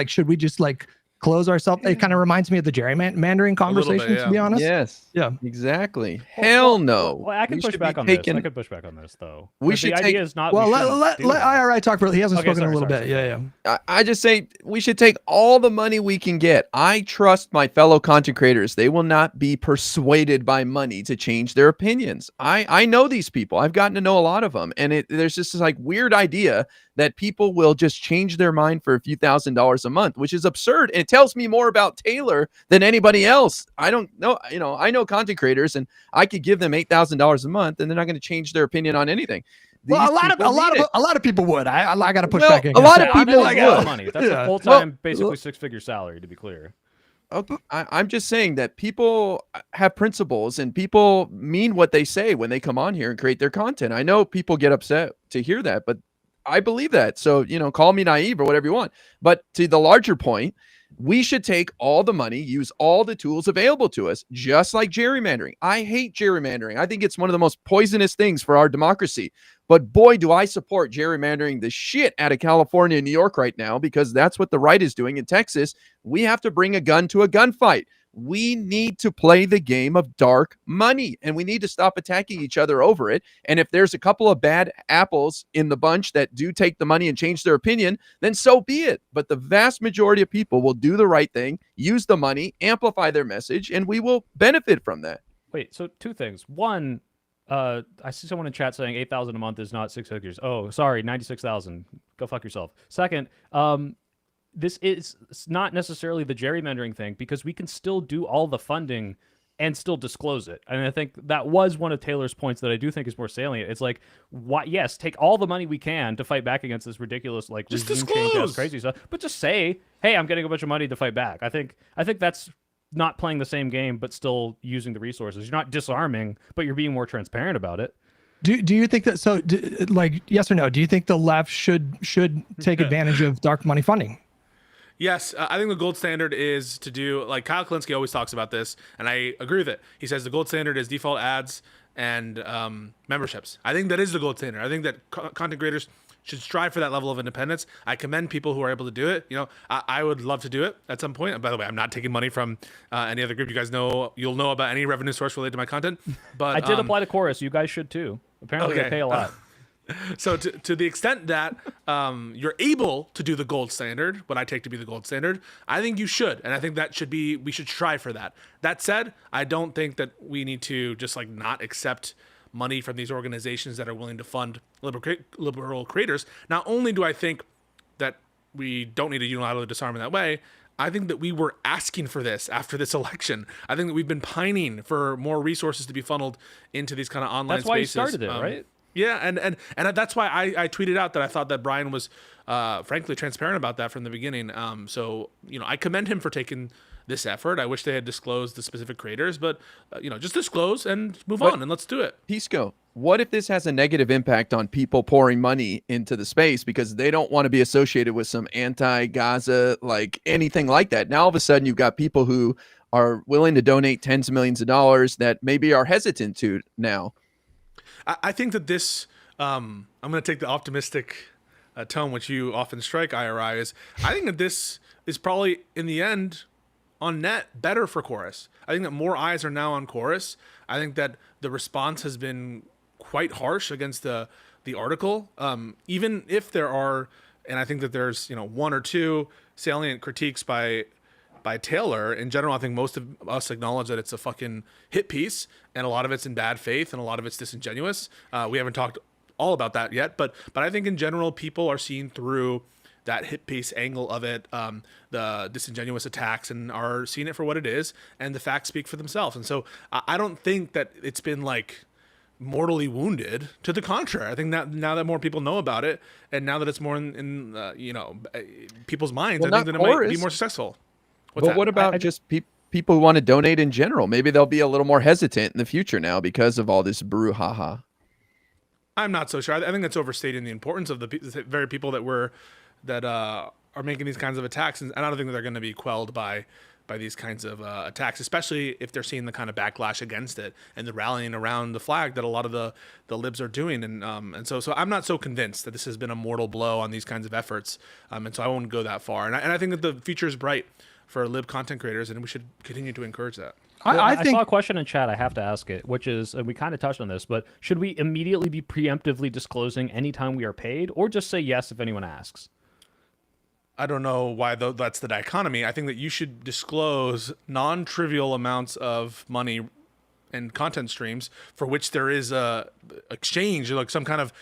Should we just like close ourselves? It kind of reminds me of the gerrymandering conversation, to be honest. Yes. Yeah. Exactly. Hell no. Well, I can push back on this. I can push back on this though. We should the idea is not. Well, let IRI talk for. He hasn't spoken in a little bit. Sorry. Yeah. I just say we should take all the money we can get. I trust my fellow content creators. They will not be persuaded by money to change their opinions. I know these people. I've gotten to know a lot of them. And there's just this like weird idea that people will just change their mind for a few $1,000s a month, which is absurd. And it tells me more about Taylor than anybody else. I don't know. I know content creators, and I could give them $8,000 a month, and they're not going to change their opinion on anything. Well, a lot of people would. I got to push back. A lot of people would. Money. That's a full-time, basically six-figure salary, to be clear. Okay. I'm just saying that people have principles, and people mean what they say when they come on here and create their content. I know people get upset to hear that, but I believe that. So, call me naive or whatever you want. But to the larger point, we should take all the money, use all the tools available to us, just like gerrymandering. I hate gerrymandering. I think it's one of the most poisonous things for our democracy. But boy, do I support gerrymandering the shit out of California and New York right now, because that's what the right is doing in Texas. We have to bring a gun to a gunfight. We need to play the game of dark money, and we need to stop attacking each other over it. And if there's a couple of bad apples in the bunch that do take the money and change their opinion, then so be it. But the vast majority of people will do the right thing, use the money, amplify their message, and we will benefit from that. Wait, so two things. One, I see someone in chat saying 8,000 a month is not six figures. Oh, sorry, 96,000. Go fuck yourself. Second, this is not necessarily the gerrymandering thing, because we can still do all the funding and still disclose it. And I think that was one of Taylor's points that I do think is more salient. It's like, yes, take all the money we can to fight back against this ridiculous like just regime disclose. change, crazy stuff, but just say, hey, I'm getting a bunch of money to fight back. I think that's not playing the same game, but still using the resources. You're not disarming, but you're being more transparent about it. Do you think that? So, yes or no? Do you think the left should take advantage of dark money funding? Yes, I think the gold standard is to do, like Kyle Klinsky always talks about this, and I agree with it. He says the gold standard is default ads and memberships. I think that is the gold standard. I think that content creators should strive for that level of independence. I commend people who are able to do it. I would love to do it at some point. By the way, I'm not taking money from any other group. You guys know, you'll know about any revenue source related to my content. But I did apply to Chorus. You guys should too. Apparently they pay a lot. So to the extent that you're able to do the gold standard, what I take to be the gold standard, I think you should. And I think we should strive for that. That said, I don't think that we need to just like not accept money from these organizations that are willing to fund liberal creators. Not only do I think that we don't need to unilaterally disarm in that way, I think that we were asking for this after this election. I think that we've been pining for more resources to be funneled into these kind of online That's why you spaces. started it, right? Yeah, and that's why I tweeted out that I thought that Brian was, frankly, transparent about that from the beginning. So I commend him for taking this effort. I wish they had disclosed the specific creators, but just disclose and move on, and let's do it. Pisco, what if this has a negative impact on people pouring money into the space because they don't want to be associated with some anti-Gaza, like anything like that? Now all of a sudden you've got people who are willing to donate tens of millions of dollars that maybe are hesitant to now. I think that this, I'm going to take the optimistic tone, which you often strike, IRI, is I think that this is probably, in the end, on net, better for Chorus. I think that more eyes are now on Chorus. I think that the response has been quite harsh against the article, even if there are, and I think that there's one or two salient critiques by Taylor. In general, I think most of us acknowledge that it's a fucking hit piece, and a lot of it's in bad faith, and a lot of it's disingenuous. We haven't talked all about that yet, but I think in general, people are seeing through that hit piece angle of it, the disingenuous attacks, and are seeing it for what it is, and the facts speak for themselves. And so I don't think that it's been like mortally wounded. To the contrary, I think that now that more people know about it, and now that it's more in people's minds, I think that it might be more successful. But what about just people who want to donate in general? Maybe they'll be a little more hesitant in the future now because of all this brouhaha. I'm not so sure. I think that's overstating the importance of the very people that are making these kinds of attacks, and I don't think that they're going to be quelled by these kinds of attacks, especially if they're seeing the kind of backlash against it and the rallying around the flag that a lot of the libs are doing. And so I'm not so convinced that this has been a mortal blow on these kinds of efforts. And so I won't go that far. And I think that the future is bright for lib content creators, and we should continue to encourage that. I saw a question in chat. I have to ask it, which is, and we kind of touched on this, but should we immediately be preemptively disclosing anytime we are paid, or just say yes if anyone asks? I don't know why that's the dichotomy. I think that you should disclose non-trivial amounts of money and content streams for which there is a exchange, like some kind of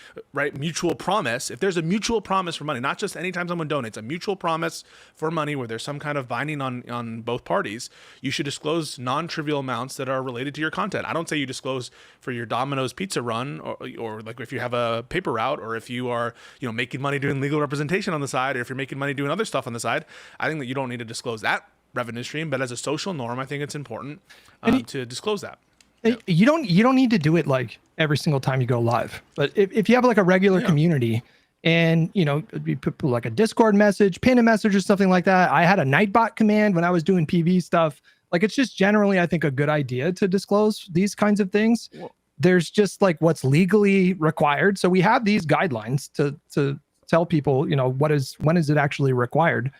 mutual promise. If there's a mutual promise for money, not just anytime someone donates, a mutual promise for money where there's some kind of binding on both parties, you should disclose non-trivial amounts that are related to your content. I don't say you disclose for your Domino's pizza run, or like if you have a paper route, or if you are making money doing legal representation on the side, or if you're making money doing other stuff on the side. I think that you don't need to disclose that revenue stream, but as a social norm, I think it's important to disclose that. Yeah. You don't need to do it like every single time you go live, but if you have like a regular community, and you put like a Discord message, pin a message or something like that. I had a Nightbot command when I was doing PV stuff. Like, it's just generally, I think, a good idea to disclose these kinds of things. There's just like what's legally required. So we have these guidelines to tell people, when is it actually required.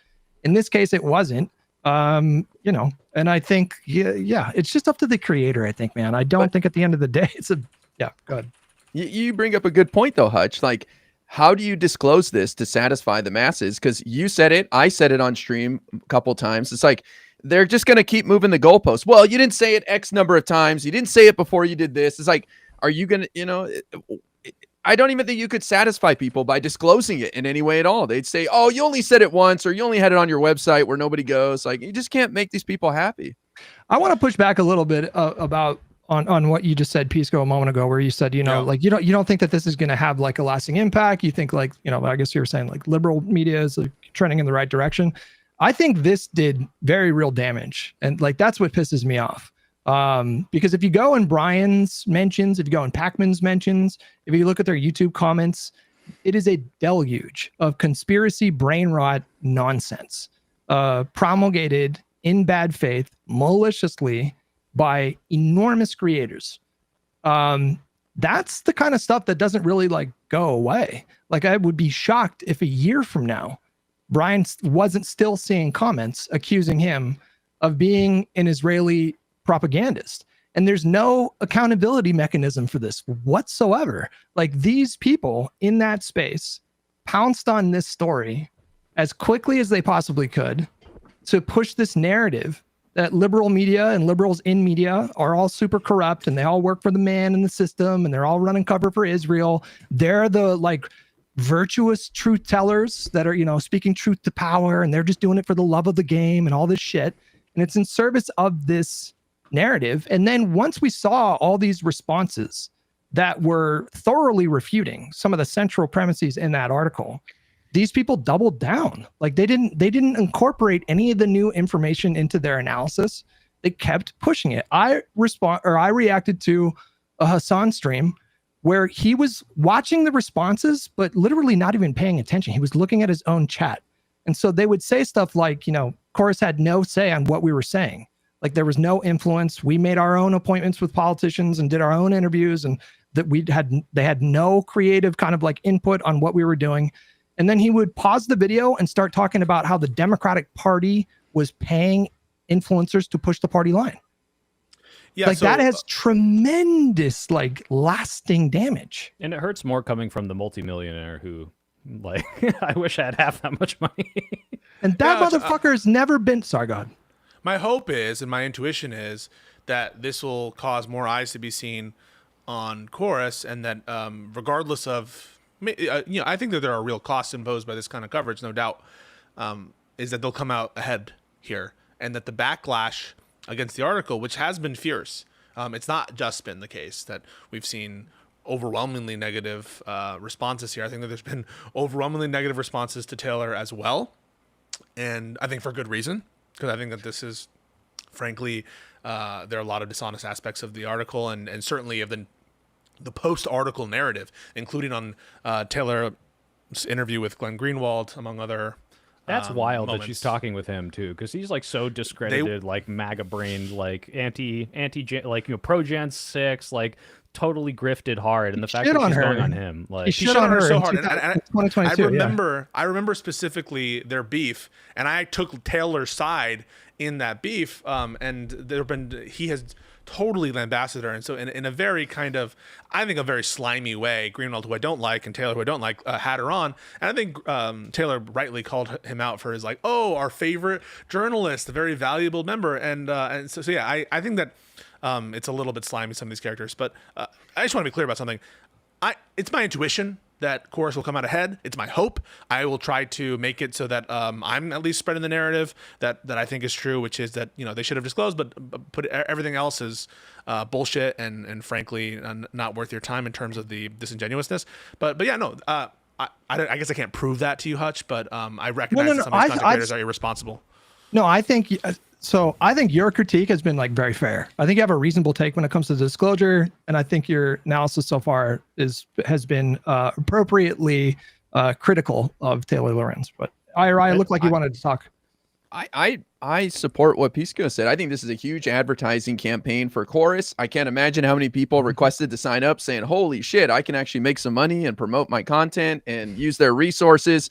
In this case, it wasn't. And I think, it's just up to the creator, I think, man. I don't think at the end of the day, go ahead. You bring up a good point though, Hutch. Like, how do you disclose this to satisfy the masses? Because you said it, I said it on stream a couple times. It's like, they're just going to keep moving the goalposts. Well, you didn't say it X number of times. You didn't say it before you did this. It's like, are you going to, I don't even think you could satisfy people by disclosing it in any way at all. They'd say, oh, you only said it once, or you only had it on your website where nobody goes. Like, you just can't make these people happy. I want to push back a little bit about on what you just said, Pisco, a moment ago, where you said, like, you don't think that this is going to have like a lasting impact. You think like, I guess you were saying like liberal media is like trending in the right direction. I think this did very real damage. And like, that's what pisses me off. Because if you go in Brian's mentions, if you go in Pacman's mentions, if you look at their YouTube comments, it is a deluge of conspiracy brain rot nonsense, promulgated in bad faith, maliciously by enormous creators. That's the kind of stuff that doesn't really like go away. Like, I would be shocked if a year from now, Brian wasn't still seeing comments accusing him of being an Israeli propagandist. And there's no accountability mechanism for this whatsoever. Like, these people in that space pounced on this story as quickly as they possibly could to push this narrative that liberal media and liberals in media are all super corrupt and they all work for the man in the system and they're all running cover for Israel. They're the like virtuous truth tellers that are, speaking truth to power, and they're just doing it for the love of the game and all this shit. And it's in service of this narrative. And then once we saw all these responses that were thoroughly refuting some of the central premises in that article, these people doubled down. Like they didn't incorporate any of the new information into their analysis. They kept pushing it. I reacted to a Hassan stream where he was watching the responses, but literally not even paying attention. He was looking at his own chat. And so they would say stuff like, Chorus had no say on what we were saying. Like there was no influence. We made our own appointments with politicians and did our own interviews, and that they had no creative kind of like input on what we were doing. And then he would pause the video and start talking about how the Democratic Party was paying influencers to push the party line. Yeah, like that has tremendous like lasting damage. And it hurts more coming from the multimillionaire who, like, I wish I had half that much money. And that motherfucker has never been. Sorry, God. My hope is, and my intuition is, that this will cause more eyes to be seen on Chorus, and that regardless of, I think that there are real costs imposed by this kind of coverage, no doubt, is that they'll come out ahead here, and that the backlash against the article, which has been fierce, it's not just been the case that we've seen overwhelmingly negative responses here. I think that there's been overwhelmingly negative responses to Taylor as well, and I think for good reason, because I think that this is, frankly, there are a lot of dishonest aspects of the article, and certainly of the post-article narrative, including on Taylor's interview with Glenn Greenwald, among other. That's wild moments. that she's talking with him too, because he's like so discredited, like MAGA brained, like anti like pro Gen 6, like totally grifted hard, and the fact that she's going on him, like she shit on her so hard. I remember specifically their beef, and I took Taylor's side in that beef, and he has totally lambasted her, and so in a very kind of, I think, a very slimy way, Greenwald, who I don't like, and Taylor, who I don't like, had her on, and I think Taylor rightly called him out for his, like, oh, our favorite journalist, a very valuable member, and so yeah, I think that it's a little bit slimy, some of these characters, but I just want to be clear about something. It's my intuition that Chorus will come out ahead. It's my hope. I will try to make it so that I'm at least spreading the narrative that I think is true, which is that they should have disclosed, but put everything else is bullshit and frankly not worth your time in terms of the disingenuousness. But yeah, no. I guess I can't prove that to you, Hutch, but I recognize that some of these content creators are irresponsible. No, I think so. I think your critique has been like very fair. I think you have a reasonable take when it comes to disclosure, and I think your analysis so far has been appropriately critical of Taylor Lorenz. But IRI, looked like you wanted to talk. I support what Pisco said. I think this is a huge advertising campaign for Chorus. I can't imagine how many people requested to sign up saying, holy shit, I can actually make some money and promote my content and use their resources.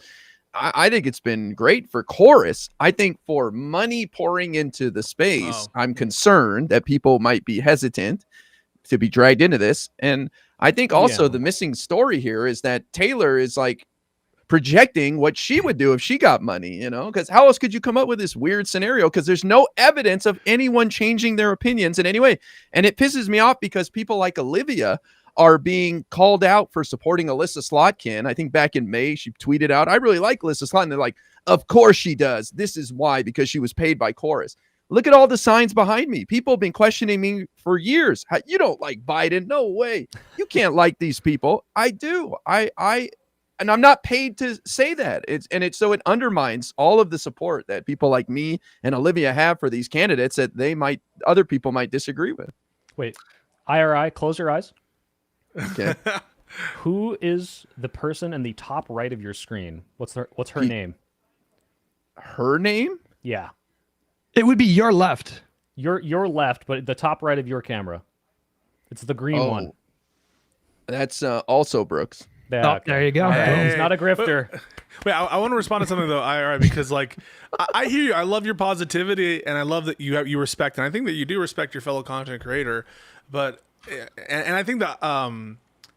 I think it's been great for Chorus. I think for money pouring into the space, I'm concerned that people might be hesitant to be dragged into this. And I think also the missing story here is that Taylor is like projecting what she would do if she got money, because how else could you come up with this weird scenario? Because there's no evidence of anyone changing their opinions in any way. And it pisses me off because people like Olivia are being called out for supporting Alyssa Slotkin. I think back in May, she tweeted out, I really like Alyssa Slotkin. They're like, of course she does. This is why, because she was paid by Chorus. Look at all the signs behind me. People have been questioning me for years. You don't like Biden. No way. You can't like these people. I do. And I'm not paid to say that. So it undermines all of the support that people like me and Olivia have for these candidates that other people might disagree with. Wait, IRI, close your eyes. Okay. Who is the person in the top right of your screen? What's her name? Her name? Yeah. It would be your left. Your left, but the top right of your camera. It's the green one. That's also Brooks. Yeah, okay. There you go. Right. He's not a grifter. Wait, I want to respond to something though, IRI, because like I hear you. I love your positivity, and I love that you respect, and I think that you do respect your fellow content creator. But and I think that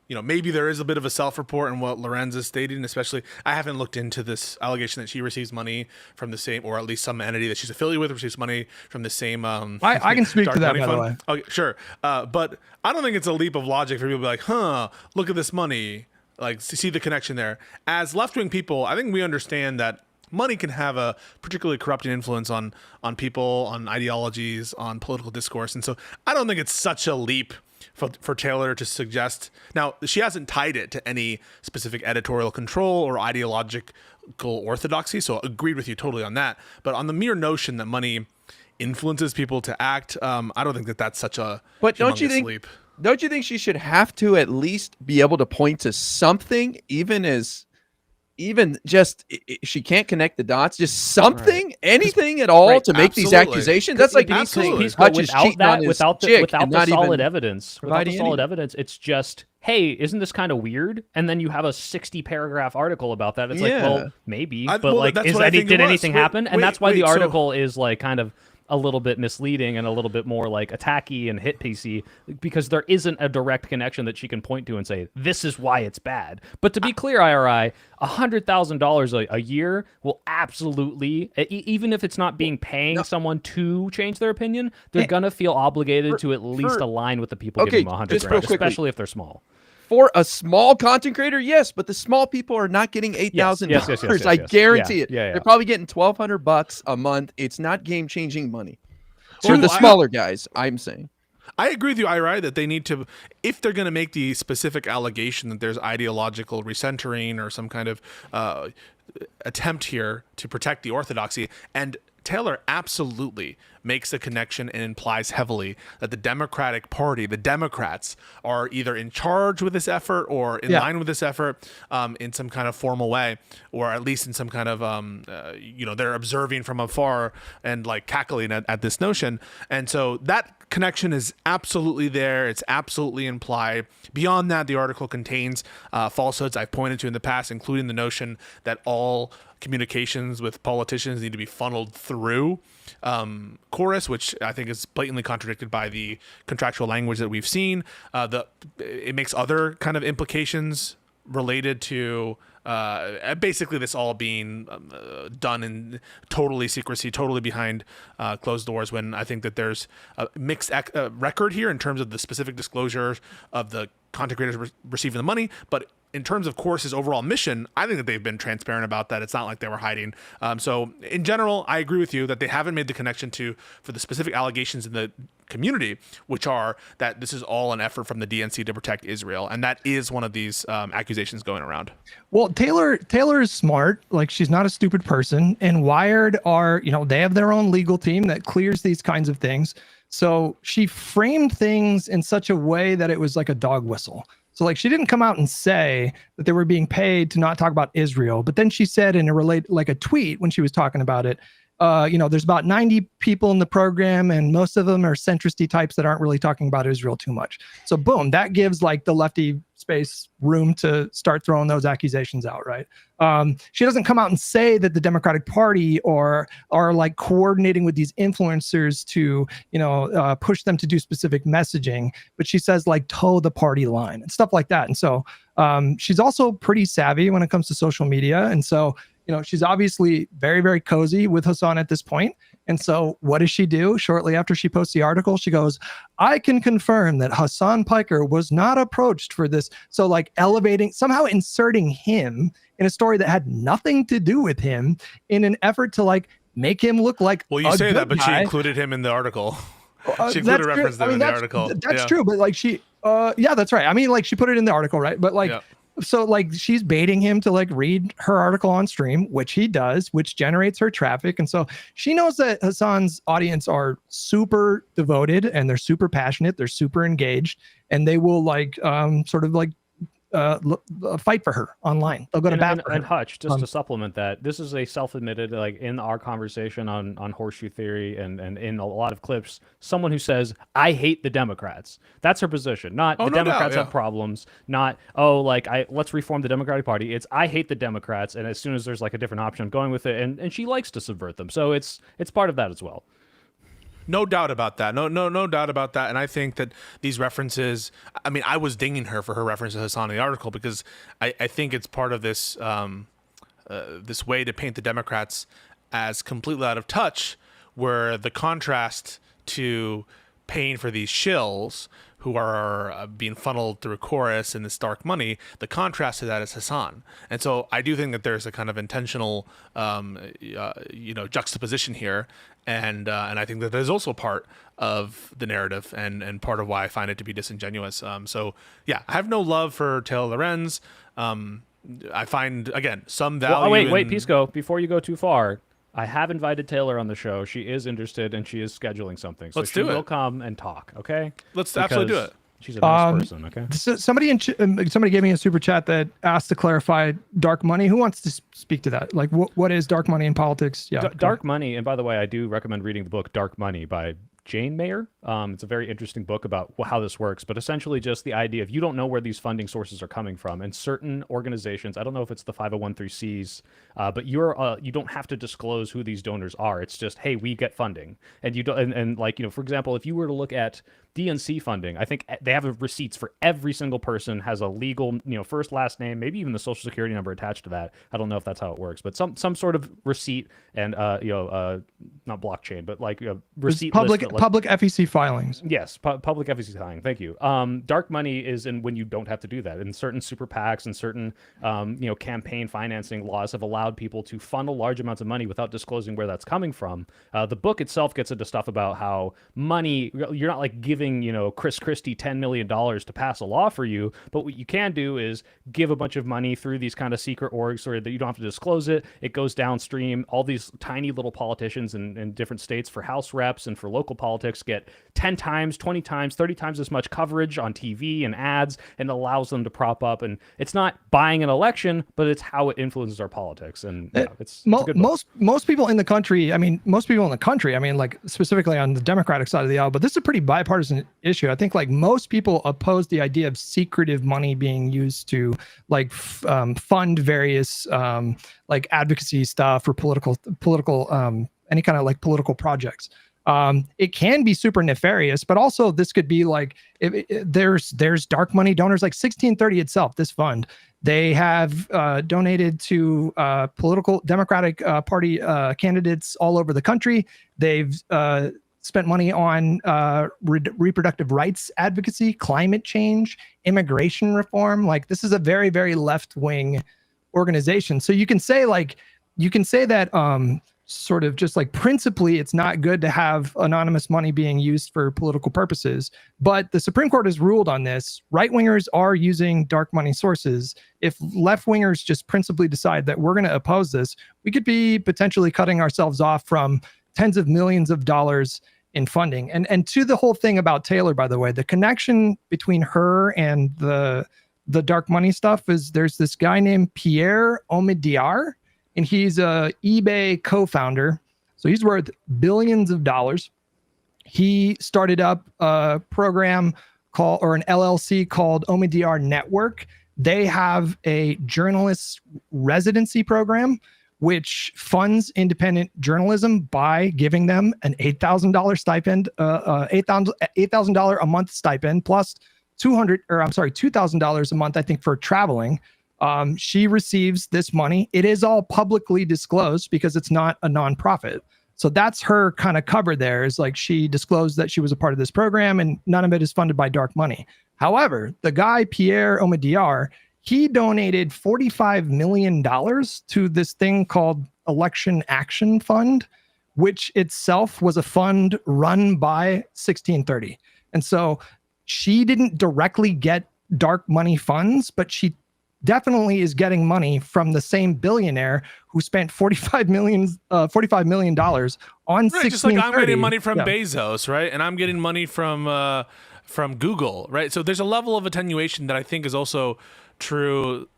maybe there is a bit of a self-report in what Lorenz is stating, especially I haven't looked into this allegation that she receives money from the same, or at least some entity that she's affiliated with receives money from the same. I can speak dark to that, money by the fund. way. Okay, sure. But I don't think it's a leap of logic for people to be like, look at this money, like see the connection there. As left-wing people, I think we understand that money can have a particularly corrupting influence on people, on ideologies, on political discourse. And so I don't think it's such a leap for Taylor to suggest. Now, she hasn't tied it to any specific editorial control or ideological orthodoxy, so agreed with you totally on that. But on the mere notion that money influences people to act, I don't think that that's such a humongous leap. Don't you think she should have to at least be able to point to something, even just she can't connect the dots, just something, anything at all to make these absolutely. accusations? That's like Absolutely. Hutch is cheating on his chick without and the not solid even evidence, it's just, hey, isn't this kind of weird? And then you have a 60-paragraph article about that. It's like, well, maybe, but like, did anything happen? And that's why the article is like kind of a little bit misleading and a little bit more like attacky and hit piecey, because there isn't a direct connection that she can point to and say, this is why it's bad. But to be clear, IRI, $100,000 a year will absolutely, even if it's not being paying someone to change their opinion, they're going to feel obligated to at least align with the people giving them $100,000, especially if they're small. For a small content creator, yes, but the small people are not getting $8,000. Yes, I guarantee it. Yeah. They're probably getting $1,200 a month. It's not game-changing money for the smaller guys. I'm saying. I agree with you, Ira, that they need to, if they're going to make the specific allegation that there's ideological recentering or some kind of attempt here to protect the orthodoxy, and Taylor absolutely makes a connection and implies heavily that the Democratic Party, the Democrats, are either in charge with this effort or in line with this effort in some kind of formal way, or at least in some kind of, they're observing from afar and like cackling at this notion. And so that connection is absolutely there. It's absolutely implied. Beyond that, the article contains falsehoods I've pointed to in the past, including the notion that all communications with politicians need to be funneled through chorus, which I think is blatantly contradicted by the contractual language that we've seen. It makes other kind of implications related to basically this all being done in totally secrecy, totally behind closed doors, when I think that there's a mixed record here in terms of the specific disclosure of the content creators receiving the money. But in terms of Chorus's overall mission, I think that they've been transparent about that. It's not like they were hiding. So in general, I agree with you that they haven't made the connection for the specific allegations in the community, which are that this is all an effort from the DNC to protect Israel. And that is one of these accusations going around. Well, Taylor is smart. Like, she's not a stupid person. And Wired are, they have their own legal team that clears these kinds of things. So she framed things in such a way that it was like a dog whistle. So like, she didn't come out and say that they were being paid to not talk about Israel, but then she said in a tweet when she was talking about it, there's about 90 people in the program and most of them are centristy types that aren't really talking about Israel too much. So boom, that gives like the lefty space room to start throwing those accusations out, right? She doesn't come out and say that the Democratic Party are like coordinating with these influencers to, push them to do specific messaging, but she says like toe the party line and stuff like that. And so she's also pretty savvy when it comes to social media. And so, she's obviously very, very cozy with Hassan at this point. And so what does she do? Shortly after she posts the article, she goes, I can confirm that Hassan Piker was not approached for this. So like somehow inserting him in a story that had nothing to do with him in an effort to like make him look like you say that, but she included him in the article. She included a reference there in the article. That's true. But like that's right. I mean, like she put it in the article, right? But like, so like she's baiting him to like read her article on stream, which he does, which generates her traffic. And so she knows that Hassan's audience are super devoted and they're super passionate. They're super engaged and they will like fight for her online. They'll go to bat for her. And Hutch, just to supplement that, this is a self-admitted, like in our conversation on horseshoe theory and in a lot of clips, someone who says, I hate the Democrats. That's her position. Not the Democrats have problems. Not, let's reform the Democratic Party. It's I hate the Democrats. And as soon as there's like a different option, I'm going with it. And she likes to subvert them. So it's part of that as well. No doubt about that. No doubt about that. And I think that these references, I mean, I was dinging her for her reference to Hassan in the article because I think it's part of this this way to paint the Democrats as completely out of touch, where the contrast to paying for these shills who are being funneled through chorus and this dark money, the contrast to that is Hassan. And so I do think that there's a kind of intentional, juxtaposition here. And I think that there's also part of the narrative and part of why I find it to be disingenuous. So yeah, I have no love for Taylor Lorenz. I find, again, some value. Well, wait, Pisco, before you go too far, I have invited Taylor on the show. She is interested and she is scheduling something. So she will come and talk, okay? Let's absolutely do it. She's a nice person, okay? So somebody gave me a super chat that asked to clarify dark money. Who wants to speak to that? Like, what is dark money in politics? Yeah, dark money. And by the way, I do recommend reading the book Dark Money by Jane Mayer. It's a very interesting book about how this works, but essentially just the idea of you don't know where these funding sources are coming from. And certain organizations, I don't know if it's the 501(c)(3)s, but you don't have to disclose who these donors are. It's just, hey, we get funding. And you don't, and like, for example, if you were to look at DNC funding, I think they have receipts for every single person, has a legal, first, last name, maybe even the social security number attached to that. I don't know if that's how it works, but some sort of receipt and, not blockchain, but like receipt public list public FEC filings. Yes, public FEC filing. Thank you. Dark money is in when you don't have to do that. And certain super PACs and certain campaign financing laws have allowed people to funnel large amounts of money without disclosing where that's coming from. The book itself gets into stuff about how money, you're not like giving Chris Christie $10 million to pass a law for you, but what you can do is give a bunch of money through these kind of secret orgs so that you don't have to disclose it. It goes downstream. All these tiny little politicians in different states for House reps and for local politics get 10 times, 20 times, 30 times as much coverage on TV and ads, and allows them to prop up. And it's not buying an election, but it's how it influences our politics. And it's a good book. Most people in the country, like specifically on the Democratic side of the aisle, but this is a pretty bipartisan issue. I think like most people oppose the idea of secretive money being used to like fund various like advocacy stuff or political any kind of like political projects. It can be super nefarious, but also this could be like there's dark money donors like 1630 itself. This fund, they have donated to political Democratic Party candidates all over the country. They've spent money on reproductive rights advocacy, climate change, immigration reform. Like this is a very, very left-wing organization. So you can say that sort of just like principally it's not good to have anonymous money being used for political purposes. But the Supreme Court has ruled on this. Right-wingers are using dark money sources. If left-wingers just principally decide that we're going to oppose this, we could be potentially cutting ourselves off from tens of millions of dollars in funding. And to the whole thing about Taylor, by the way, the connection between her and the dark money stuff is there's this guy named Pierre Omidyar, and he's a eBay co-founder. So he's worth billions of dollars. He started up a program an LLC called Omidyar Network. They have a journalist residency program which funds independent journalism by giving them an $8,000 stipend, $8,000 a month stipend, plus $2,000 a month, I think, for traveling. She receives this money. It is all publicly disclosed because it's not a nonprofit. So that's her kind of cover there, is like she disclosed that she was a part of this program and none of it is funded by dark money. However, the guy, Pierre Omidyar, he donated $45 million to this thing called Election Action Fund, which itself was a fund run by 1630. And so she didn't directly get dark money funds, but she definitely is getting money from the same billionaire who spent $45 million on 1630. Just like I'm getting money from Bezos, right? And I'm getting money from Google, right? So there's a level of attenuation that I think is also true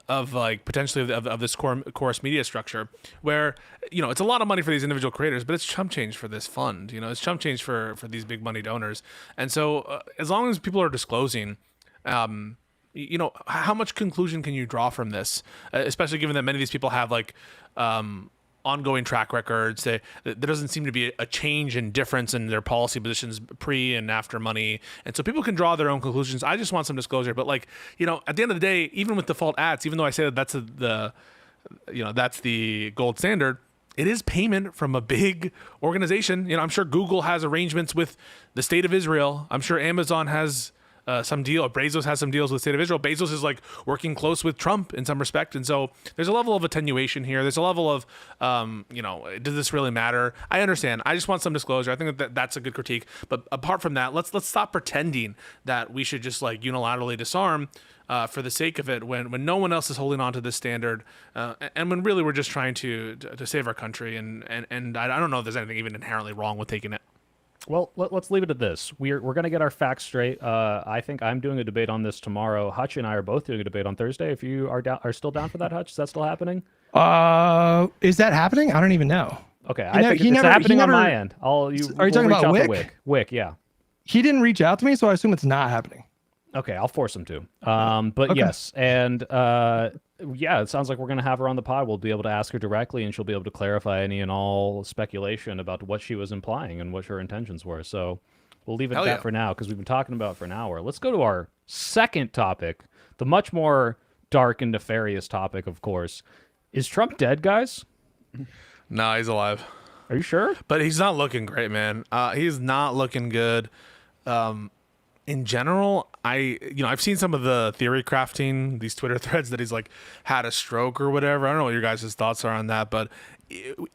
of like potentially of this chorus media structure, where it's a lot of money for these individual creators, but it's chump change for this fund. It's chump change for these big money donors. And so as long as people are disclosing, how much conclusion can you draw from this, especially given that many of these people have like ongoing track records. There doesn't seem to be a change in difference in their policy positions pre and after money. And so people can draw their own conclusions. I just want some disclosure. But like, at the end of the day, even with default ads, even though I say that that's the gold standard, it is payment from a big organization. I'm sure Google has arrangements with the state of Israel. I'm sure Amazon has some deal. Bezos has some deals with the state of Israel. Bezos is like working close with Trump in some respect. And so there's a level of attenuation here. There's a level of, does this really matter? I understand. I just want some disclosure. I think that's a good critique. But apart from that, let's stop pretending that we should just like unilaterally disarm for the sake of it when no one else is holding on to this standard. And when really we're just trying to save our country. And I don't know if there's anything even inherently wrong with taking it. Well, let's leave it at this. We're going to get our facts straight. I think I'm doing a debate on this tomorrow. Hutch and I are both doing a debate on Thursday. If you are still down for that, Hutch, is that still happening? Is that happening? I don't even know. Okay, I think it's happening on my end. Are you talking about Wick? Wick, yeah. He didn't reach out to me, so I assume it's not happening. Okay, I'll force him to. But okay. Yes, and yeah, it sounds like we're going to have her on the pod. We'll be able to ask her directly, and she'll be able to clarify any and all speculation about what she was implying and what her intentions were. So we'll leave it at that for now, because we've been talking about it for an hour. Let's go to our second topic, the much more dark and nefarious topic, of course. Is Trump dead, guys? No, he's alive. Are you sure? But he's not looking great, man. He's not looking good. In general, I've seen some of the theory crafting, these Twitter threads that he's like had a stroke or whatever. I don't know what your guys' thoughts are on that, but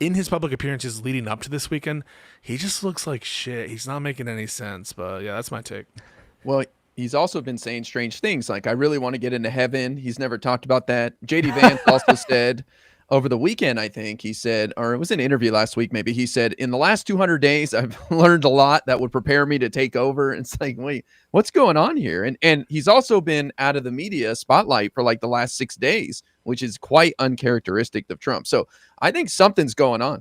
in his public appearances leading up to this weekend, he just looks like shit. He's not making any sense, but yeah, that's my take. Well, he's also been saying strange things like, I really want to get into heaven. He's never talked about that. JD Vance also said over the weekend, I think he said, or it was an interview last week, maybe he said, in the last 200 days, I've learned a lot that would prepare me to take over. And it's like, wait, what's going on here? And he's also been out of the media spotlight for like the last 6 days, which is quite uncharacteristic of Trump. So I think something's going on.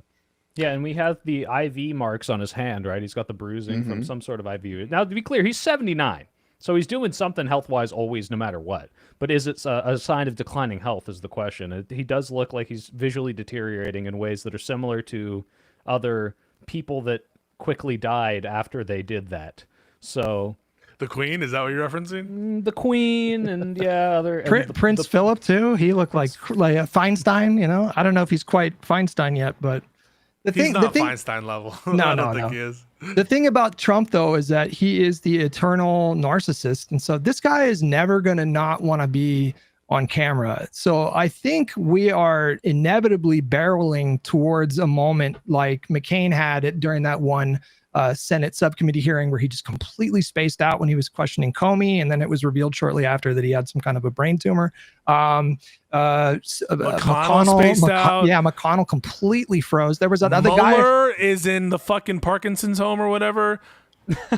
Yeah, and we have the IV marks on his hand, right? He's got the bruising from some sort of IV. Now, to be clear, he's 79. So he's doing something health-wise always, no matter what. But is it a sign of declining health is the question. He does look like he's visually deteriorating in ways that are similar to other people that quickly died after they did that. So the Queen, is that what you're referencing? The Queen and other Prince Philip too. He looked like a Feinstein. I don't know if he's quite Feinstein yet, but he's not Feinstein level. No, I don't think he is. The thing about Trump, though, is that he is the eternal narcissist. And so this guy is never going to not want to be on camera. So I think we are inevitably barreling towards a moment like McCain had it during that one Senate subcommittee hearing where he just completely spaced out when he was questioning Comey. And then it was revealed shortly after that he had some kind of a brain tumor. McConnell spaced out. Yeah, McConnell completely froze. There was that other guy. Mueller is in the fucking Parkinson's home or whatever.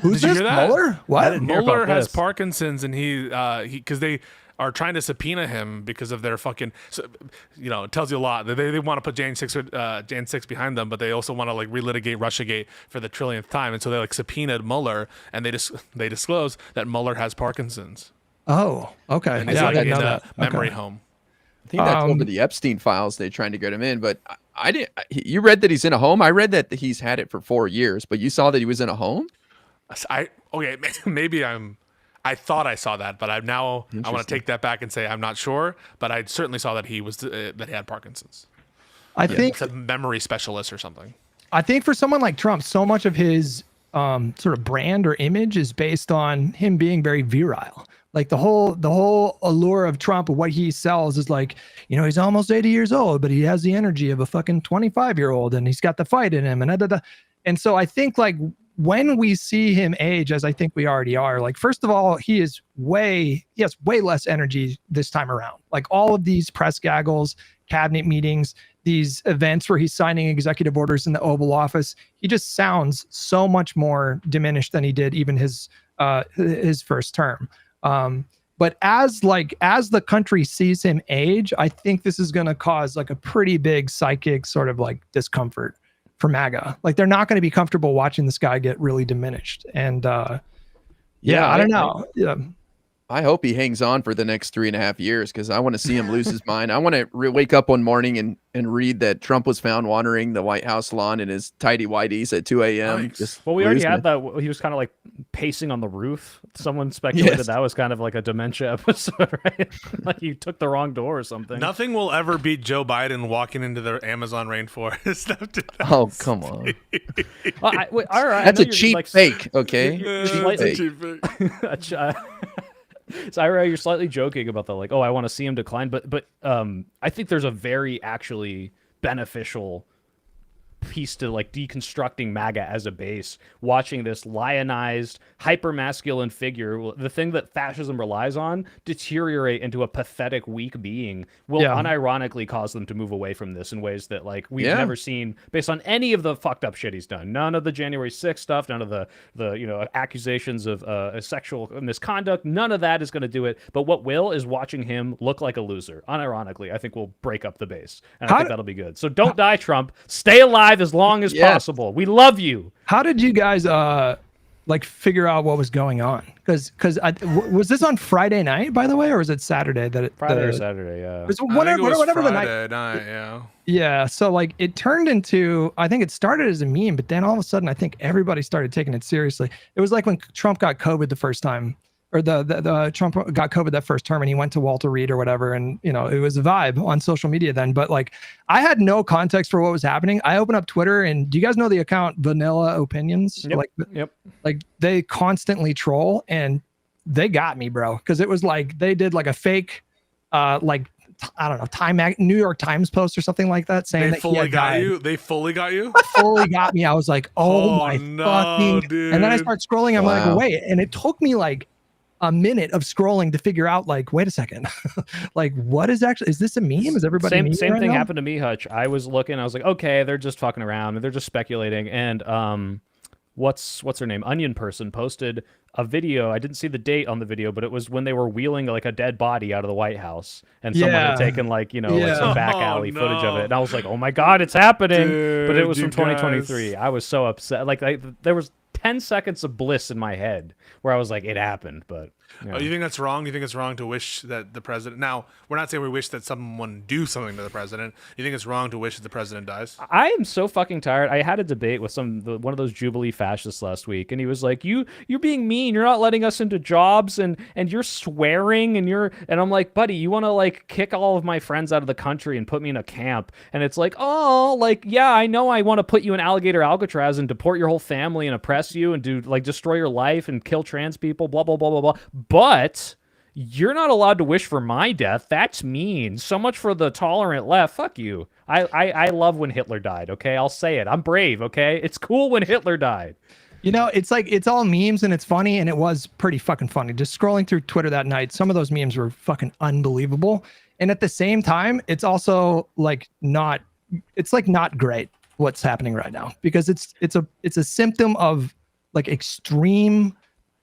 Who's this? Mueller? What? Mueller has Parkinson's, and he because they are trying to subpoena him because of their fucking, it tells you a lot. They want to put Jan 6 behind them, but they also want to like relitigate Russiagate for the trillionth time. And so they like subpoenaed Mueller, and they disclose that Mueller has Parkinson's. Oh, okay. And he's like in a memory home. I think that's over the Epstein files. They're trying to get him in, but I didn't. You read that he's in a home. I read that he's had it for 4 years, but you saw that he was in a home. Maybe I thought I saw that, but I want to take that back and say I'm not sure. But I certainly saw that he had Parkinson's. I think it's a memory specialist or something. I think for someone like Trump, so much of his sort of brand or image is based on him being very virile. Like the whole allure of Trump, of what he sells is like, he's almost 80 years old, but he has the energy of a fucking 25-year-old, and he's got the fight in him, and so I think like when we see him age, as I think we already are, like, first of all, he has way less energy this time around. Like all of these press gaggles, cabinet meetings, these events where he's signing executive orders in the Oval Office, he just sounds so much more diminished than he did even his first term. But as the country sees him age, I think this is going to cause like a pretty big psychic sort of like discomfort for MAGA. Like they're not going to be comfortable watching this guy get really diminished. And I don't know. I hope he hangs on for the next 3.5 years because I want to see him lose his mind. I want to wake up one morning and read that Trump was found watering the White House lawn in his tidy whities at 2 a.m. Nice. Just Well, we already losing had it. that. He was kind of like pacing on the roof. Someone speculated Yes. that was kind of like a dementia episode, right? Like you took the wrong door or something. Nothing will ever beat Joe Biden walking into the Amazon rainforest. After that. Oh, come on. Well, all right, I That's know a you're, cheap like, fake, okay? you're Cheap slightly- fake. So Ira, you're slightly joking about the like, oh, I want to see him decline, but I think there's a very actually beneficial piece to like deconstructing MAGA as a base, watching this lionized, hyper-masculine figure, the thing that fascism relies on, deteriorate into a pathetic, weak being will unironically cause them to move away from this in ways that like we've never seen based on any of the fucked up shit he's done. None of the January 6th stuff, none of the accusations of sexual misconduct, none of that is going to do it. But what will is watching him look like a loser. Unironically, I think will break up the base. And I think that'll be good. So don't die, Trump. Stay alive as long as possible. We love you. How did you guys like figure out what was going on? Because was this on Friday night, by the way, or was it Saturday? Friday or Saturday, yeah. I think Whatever, it was whatever the Friday night. night, yeah. Yeah, so like it turned into, I think it started as a meme, but then all of a sudden I think everybody started taking it seriously. It was like when Trump got COVID the first time, or the Trump got COVID that first term and he went to Walter Reed or whatever. And, it was a vibe on social media then. But like, I had no context for what was happening. I opened up Twitter and do you guys know the account Vanilla Opinions? Yep. Like they constantly troll and they got me, bro. Cause it was like, they did like a fake, I don't know, New York Times post or something like that saying They that he fully had got died. you? They fully got you? Fully got me. I was like, oh my no, fucking, dude. and then I start scrolling. I'm Wow. like, wait, and it took me like a minute of scrolling to figure out like, wait a second, like what is this a meme? Is everybody same memeing right thing now? happened to me, Hutch. I was looking, I was like, okay, they're just fucking around and they're just speculating. And what's her name? Onion Person posted a video. I didn't see the date on the video, but it was when they were wheeling like a dead body out of the White House, and someone had taken like some back alley footage of it. And I was like, oh my god, it's happening! But it was from 2023. I was so upset. Like there was 10 seconds of bliss in my head where I was like, it happened, but. Oh, you think that's wrong? You think it's wrong to wish that the president... Now, we're not saying we wish that someone do something to the president. You think it's wrong to wish that the president dies? I am so fucking tired. I had a debate with one of those Jubilee fascists last week, and he was like, you're being mean. You're not letting us into jobs, and you're swearing, and I'm like, buddy, you want to like kick all of my friends out of the country and put me in a camp? And it's like, oh, like, yeah, I know I want to put you in alligator Alcatraz and deport your whole family and oppress you and do like destroy your life and kill trans people, blah, blah, blah, blah, blah. But you're not allowed to wish for my death. That's mean. So much for the tolerant left. Fuck you. I love when Hitler died, okay? I'll say it. I'm brave, okay? It's cool when Hitler died. It's like, it's all memes and it's funny, and it was pretty fucking funny. Just scrolling through Twitter that night, some of those memes were fucking unbelievable. And at the same time, it's also like not great what's happening right now, because it's a symptom of like extreme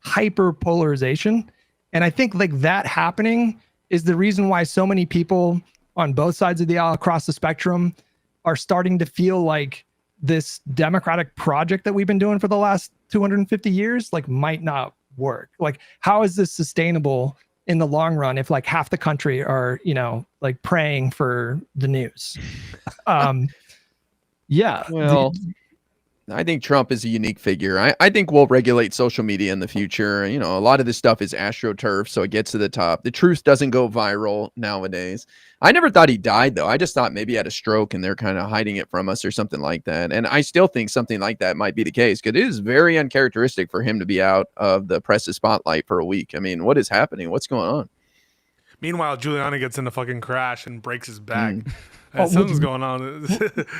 hyper polarization. And I think like that happening is the reason why so many people on both sides of the aisle across the spectrum are starting to feel like this democratic project that we've been doing for the last 250 years like might not work. Like, how is this sustainable in the long run if like half the country are, like praying for the news? Yeah. Well, I think Trump is a unique figure. I think we'll regulate social media in the future. A lot of this stuff is astroturf, so it gets to the top. The truth doesn't go viral nowadays. I never thought he died, though. I just thought maybe he had a stroke and they're kind of hiding it from us or something like that. And I still think something like that might be the case, because it is very uncharacteristic for him to be out of the press's spotlight for a week. I mean, what is happening? What's going on? Meanwhile, Giuliani gets in a fucking crash and breaks his back. Oh, Something's going on.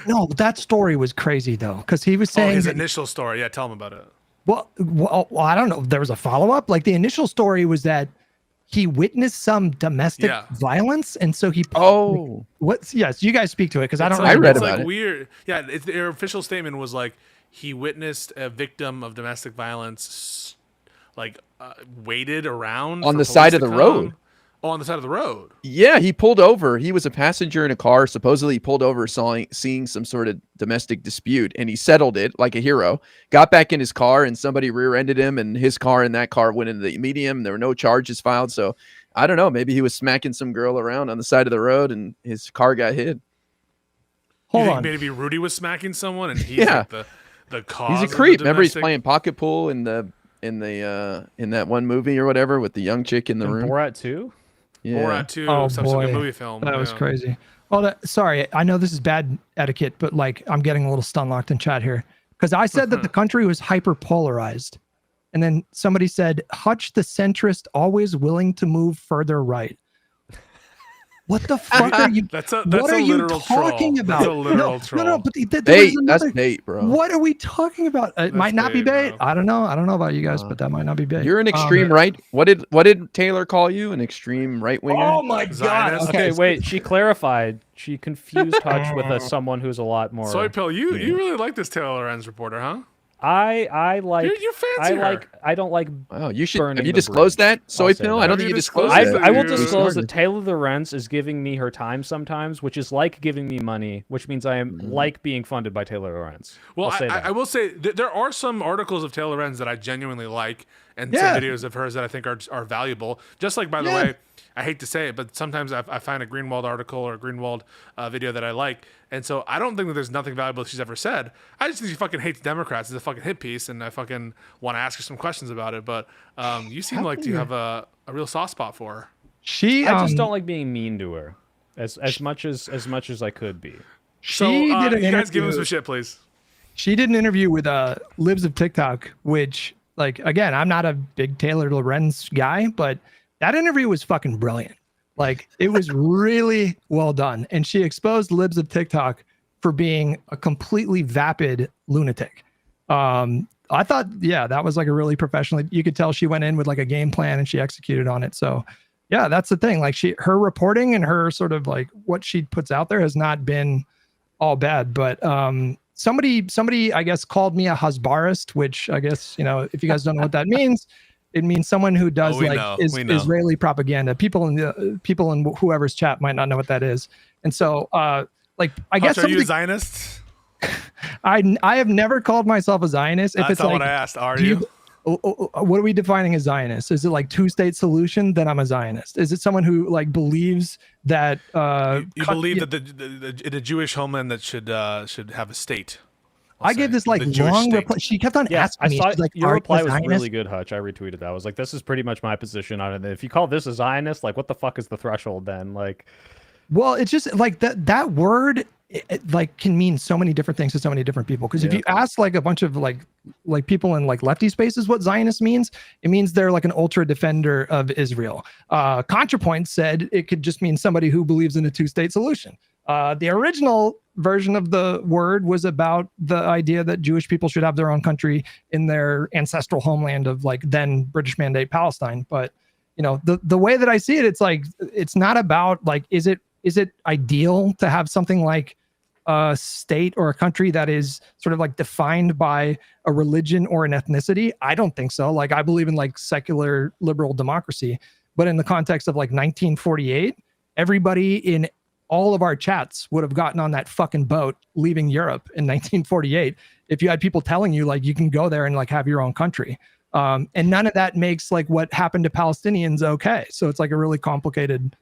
No, that story was crazy though, because he was saying his that- initial story. Yeah, tell him about it. Well, I don't know. There was a follow-up. Like the initial story was that he witnessed some domestic violence, and so he. Oh, Yes, you guys speak to it, because I don't. I read it's about like it. Weird. Yeah, their official statement was like he witnessed a victim of domestic violence, like waited around on for the side police of to the come. road. on the side of the road. Yeah, he pulled over. He was a passenger in a car. Supposedly, he pulled over, seeing some sort of domestic dispute, and he settled it like a hero. Got back in his car, and somebody rear-ended him, and his car and that car went into the medium. There were no charges filed. So I don't know. Maybe he was smacking some girl around on the side of the road, and his car got hit. You Hold think on. maybe Rudy was smacking someone, and he's Yeah. like the cause. He's a of creep. the Remember, he's domestic- playing pocket pool in that one movie or whatever with the young chick in the And room. Borat 2? Yeah. Borat 2, Oh, subsequent boy. movie film. That was yeah. crazy. Oh, sorry. I know this is bad etiquette, but like I'm getting a little stun locked in chat here because I said that the country was hyper polarized, and then somebody said Hutch the centrist, always willing to move further right. What the fuck are you? That's a what are you literal talking troll. about? That's a literal no, troll. no, but there Bait. is That's another. bait, bro. What are we talking about? It might not be bait, bait. bro. I don't know. I don't know about you guys, but that might not be bait. You're an extreme right. What did Taylor call you? An extreme right winger? Oh my god. Zionist? Okay, so- wait. She clarified. She confused Hutch with someone who's a lot more. Soy Pill, you really like this Taylor Lorenz reporter, huh? I like. You fancy her. I don't like. Wow, you should. Burning Have you the disclosed bridge. that, Soy I'll say Pill? that. I don't Have think you you disclosed disclosed that. that? I will You disclose started. that Taylor Lorenz is giving me her time sometimes, which is like giving me money, which means I am like being funded by Taylor Lorenz. Well, I'll say that. I will say there are some articles of Taylor Lorenz that I genuinely like, and Yeah. some videos of hers that I think are valuable. Just like, by the Yeah. way, I hate to say it, but sometimes I find a Greenwald article or a Greenwald video that I like, and so I don't think that there's nothing valuable she's ever said. I just think she fucking hates Democrats. It's a fucking hit piece, and I fucking want to ask her some questions about it. But you seem like you have a real soft spot for her. She. I just don't like being mean to her, as much as I could be. She So did an you guys give him interview- some shit, please. She did an interview with Libs of TikTok, which, like, again, I'm not a big Taylor Lorenz guy, but that interview was fucking brilliant. Like, it was really well done. And she exposed Libs of TikTok for being a completely vapid lunatic. I thought, yeah, that was like a really professional. You could tell she went in with like a game plan and she executed on it. So, yeah, that's the thing. Like, her reporting and her sort of like what she puts out there has not been all bad. But somebody I guess called me a Hasbarist, which I guess, you know, if you guys don't know what that means, it means someone who does we like know, we know. Israeli propaganda. People in whoever's chat might not know what that is. And so like I guess Hutch, are you a somebody- Zionist? I have never called myself a Zionist. If That's it's not like, what I asked. Are do you? what are we defining as Zionist? Is it like two-state solution? Then I'm a Zionist. Is it someone who like believes that You believe that the Jewish homeland that should have a state. I gave this like The Jewish long state. reply. She kept on Yeah, I asking me. saw She's like, your "Are you reply a was Zionist?" really good, Hutch. I retweeted that. I was like, this is pretty much my position on it. If you call this a Zionist, like, what the fuck is the threshold then? Like, Well, it's just like that word it, like can mean so many different things to so many different people. Because if you ask like a bunch of like people in like lefty spaces what Zionist means, it means they're like an ultra defender of Israel. ContraPoint said it could just mean somebody who believes in a two-state solution. The original version of the word was about the idea that Jewish people should have their own country in their ancestral homeland of like then British Mandate Palestine. But you know, the way that I see it, it's like it's not about like is it ideal to have something like a state or a country that is sort of like defined by a religion or an ethnicity? I don't think so. Like I believe in like secular liberal democracy, but in the context of like 1948, everybody in all of our chats would have gotten on that fucking boat leaving Europe in 1948 if you had people telling you like you can go there and like have your own country. And none of that makes like what happened to Palestinians okay. So it's like a really complicated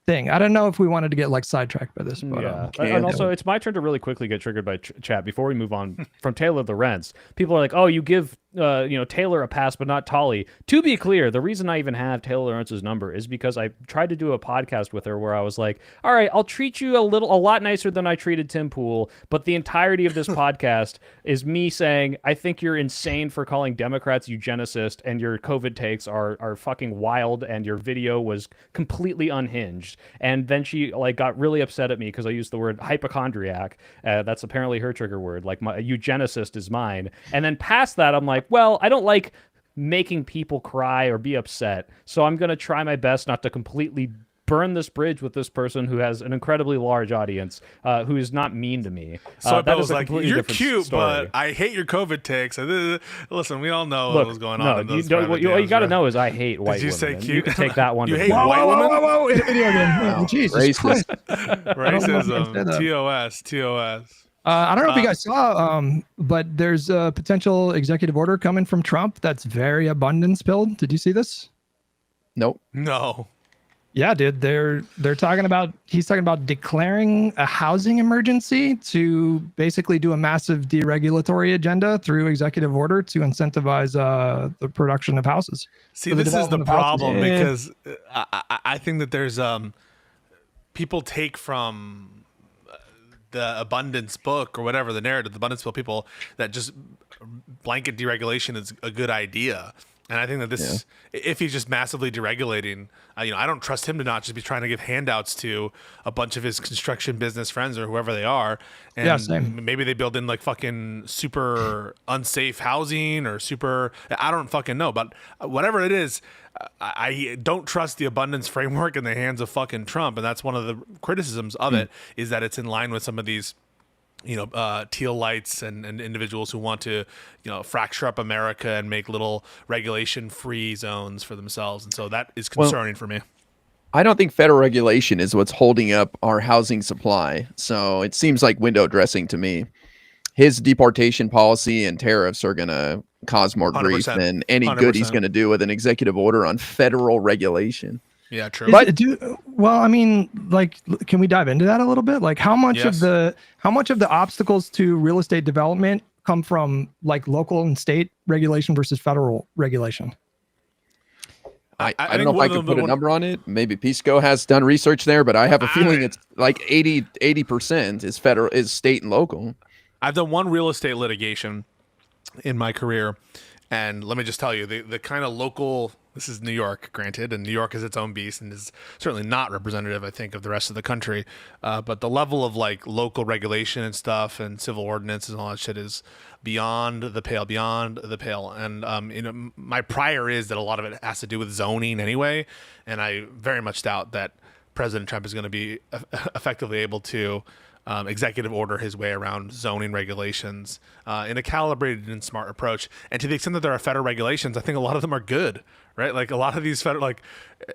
thing. I don't know if we wanted to get like sidetracked by this, but yeah. okay. And also, it's my turn to really quickly get triggered by chat before we move on from Taylor Lorenz. People are like, "Oh, you give Taylor a pass, but not Tolly." To be clear, the reason I even have Taylor Lorenz's number is because I tried to do a podcast with her where I was like, "All right, I'll treat you a lot nicer than I treated Tim Pool," but the entirety of this podcast is me saying, "I think you're insane for calling Democrats eugenicist, and your COVID takes are fucking wild, and your video was completely unhinged." And then she like got really upset at me because I used the word hypochondriac. That's apparently her trigger word. Like my eugenicist is mine. And then past that, I'm like, well, I don't like making people cry or be upset, so I'm gonna try my best not to completely burn this bridge with this person who has an incredibly large audience, who is not mean to me. So that was is a like, completely "You're different cute, story. but I hate your COVID takes." Listen, we all know Look, what was going on. In you those don't, private what you got to DMs, know is I hate white you women. say and cute? You can take that one. You to hate the bank. white women? Whoa, in a video game. Wow, Jesus racist. Christ. Racism. TOS. I don't know if you guys saw, but there's a potential executive order coming from Trump that's very abundance pilled. Did you see this? Nope. No. Yeah, dude. He's talking about declaring a housing emergency to basically do a massive deregulatory agenda through executive order to incentivize the production of houses. See, For the this is the development of houses. problem Yeah. because I think that there's people take from the abundance book or whatever the narrative, the abundance book, people that just blanket deregulation is a good idea. And I think that this, if he's just massively deregulating, I don't trust him to not just be trying to give handouts to a bunch of his construction business friends or whoever they are. And Yeah, same. maybe they build in like fucking super unsafe housing or super, I don't fucking know, but whatever it is, I don't trust the abundance framework in the hands of fucking Trump. And that's one of the criticisms of it, is that it's in line with some of these teal lights and individuals who want to, fracture up America and make little regulation-free zones for themselves. And so that is concerning for me. I don't think federal regulation is what's holding up our housing supply. So it seems like window dressing to me. His deportation policy and tariffs are going to cause more grief 100%. than any good he's 100%. going to do with an executive order on federal regulation. Yeah, true. Can we dive into that a little bit? Like, how much Yes. of the obstacles to real estate development come from like local and state regulation versus federal regulation? I I don't think know if one I of could the put a one- number on it. Maybe Pisco has done research there, but I have a feeling it's like 80% is state and local. I've done one real estate litigation in my career, and let me just tell you, the kind of local, this is New York, granted, and New York is its own beast and is certainly not representative, I think, of the rest of the country. But the level of like local regulation and stuff and civil ordinances and all that shit is beyond the pale. And my prior is that a lot of it has to do with zoning anyway, and I very much doubt that President Trump is going to be effectively able to executive order his way around zoning regulations in a calibrated and smart approach. And to the extent that there are federal regulations, I think a lot of them are good, right? Like a lot of these federal, like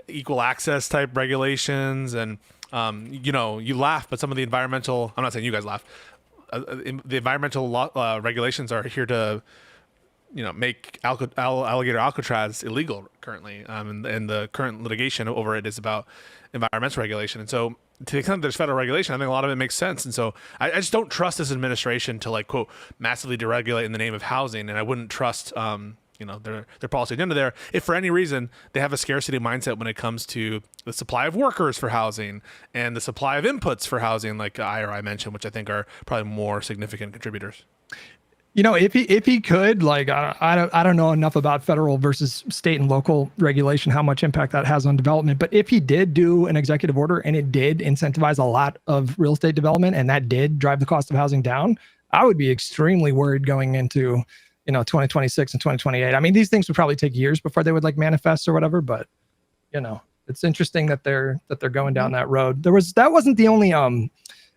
equal access type regulations, and you laugh, but some of the environmental, I'm not saying you guys laugh, the environmental regulations are here to make alligator Alcatraz illegal currently, and the current litigation over it is about environmental regulation. And so to the extent there's federal regulation, I think a lot of it makes sense. And so I just don't trust this administration to like, quote, massively deregulate in the name of housing. And I wouldn't trust their policy agenda there if for any reason they have a scarcity mindset when it comes to the supply of workers for housing and the supply of inputs for housing, like I mentioned, which I think are probably more significant contributors. If he could, like, I don't know enough about federal versus state and local regulation, how much impact that has on development. But if he did do an executive order and it did incentivize a lot of real estate development and that did drive the cost of housing down, I would be extremely worried going into 2026 and 2028. I mean, these things would probably take years before they would like manifest or whatever. But it's interesting that they're going down that road. That wasn't the only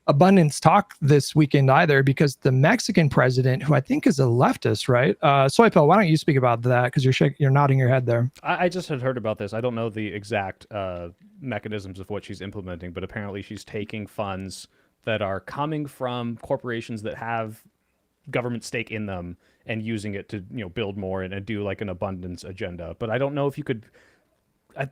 abundance talk this weekend either, because the Mexican president, who I think is a leftist, right? Soypil, why don't you speak about that? Because you're nodding your head there. I just had heard about this. I don't know the exact mechanisms of what she's implementing, but apparently she's taking funds that are coming from corporations that have government stake in them and using it to build more and do like an abundance agenda. But I don't know if you could.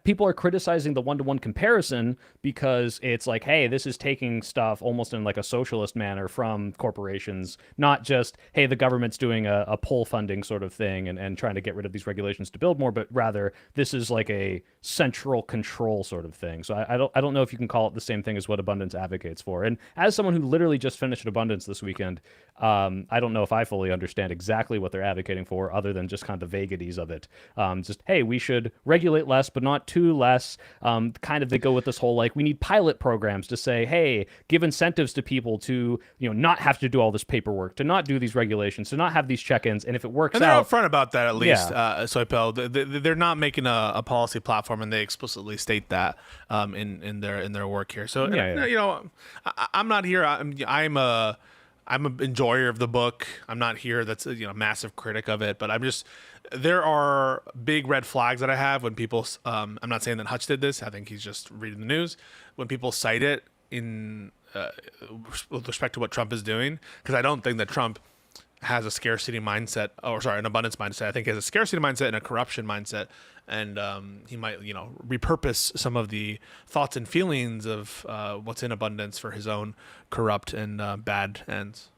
People are criticizing the one-to-one comparison because it's like, hey, this is taking stuff almost in like a socialist manner from corporations, not just, hey, the government's doing a pull funding sort of thing and trying to get rid of these regulations to build more, but rather this is like a central control sort of thing. So I don't know if you can call it the same thing as what Abundance advocates for. And as someone who literally just finished Abundance this weekend, I don't know if I fully understand exactly what they're advocating for, other than just kind of the vagaries of it. Just, hey, we should regulate less, but not too less. Kind of they go with this whole, like, we need pilot programs to say, hey, give incentives to people to, not have to do all this paperwork, to not do these regulations, to not have these check-ins. And if it works And they're out, upfront about that, at least. Yeah. Soipel, they're not making a policy platform, and they explicitly state that in their work here. So Yeah. I'm not here. I'm an enjoyer of the book. I'm not here that's a massive critic of it, but there are big red flags that I have when people. I'm not saying that Hutch did this. I think he's just reading the news. When people cite it in with respect to what Trump is doing, because I don't think that Trump has a scarcity mindset, an abundance mindset. I think he has a scarcity mindset and a corruption mindset, and he might, repurpose some of the thoughts and feelings of what's in abundance for his own corrupt and bad ends.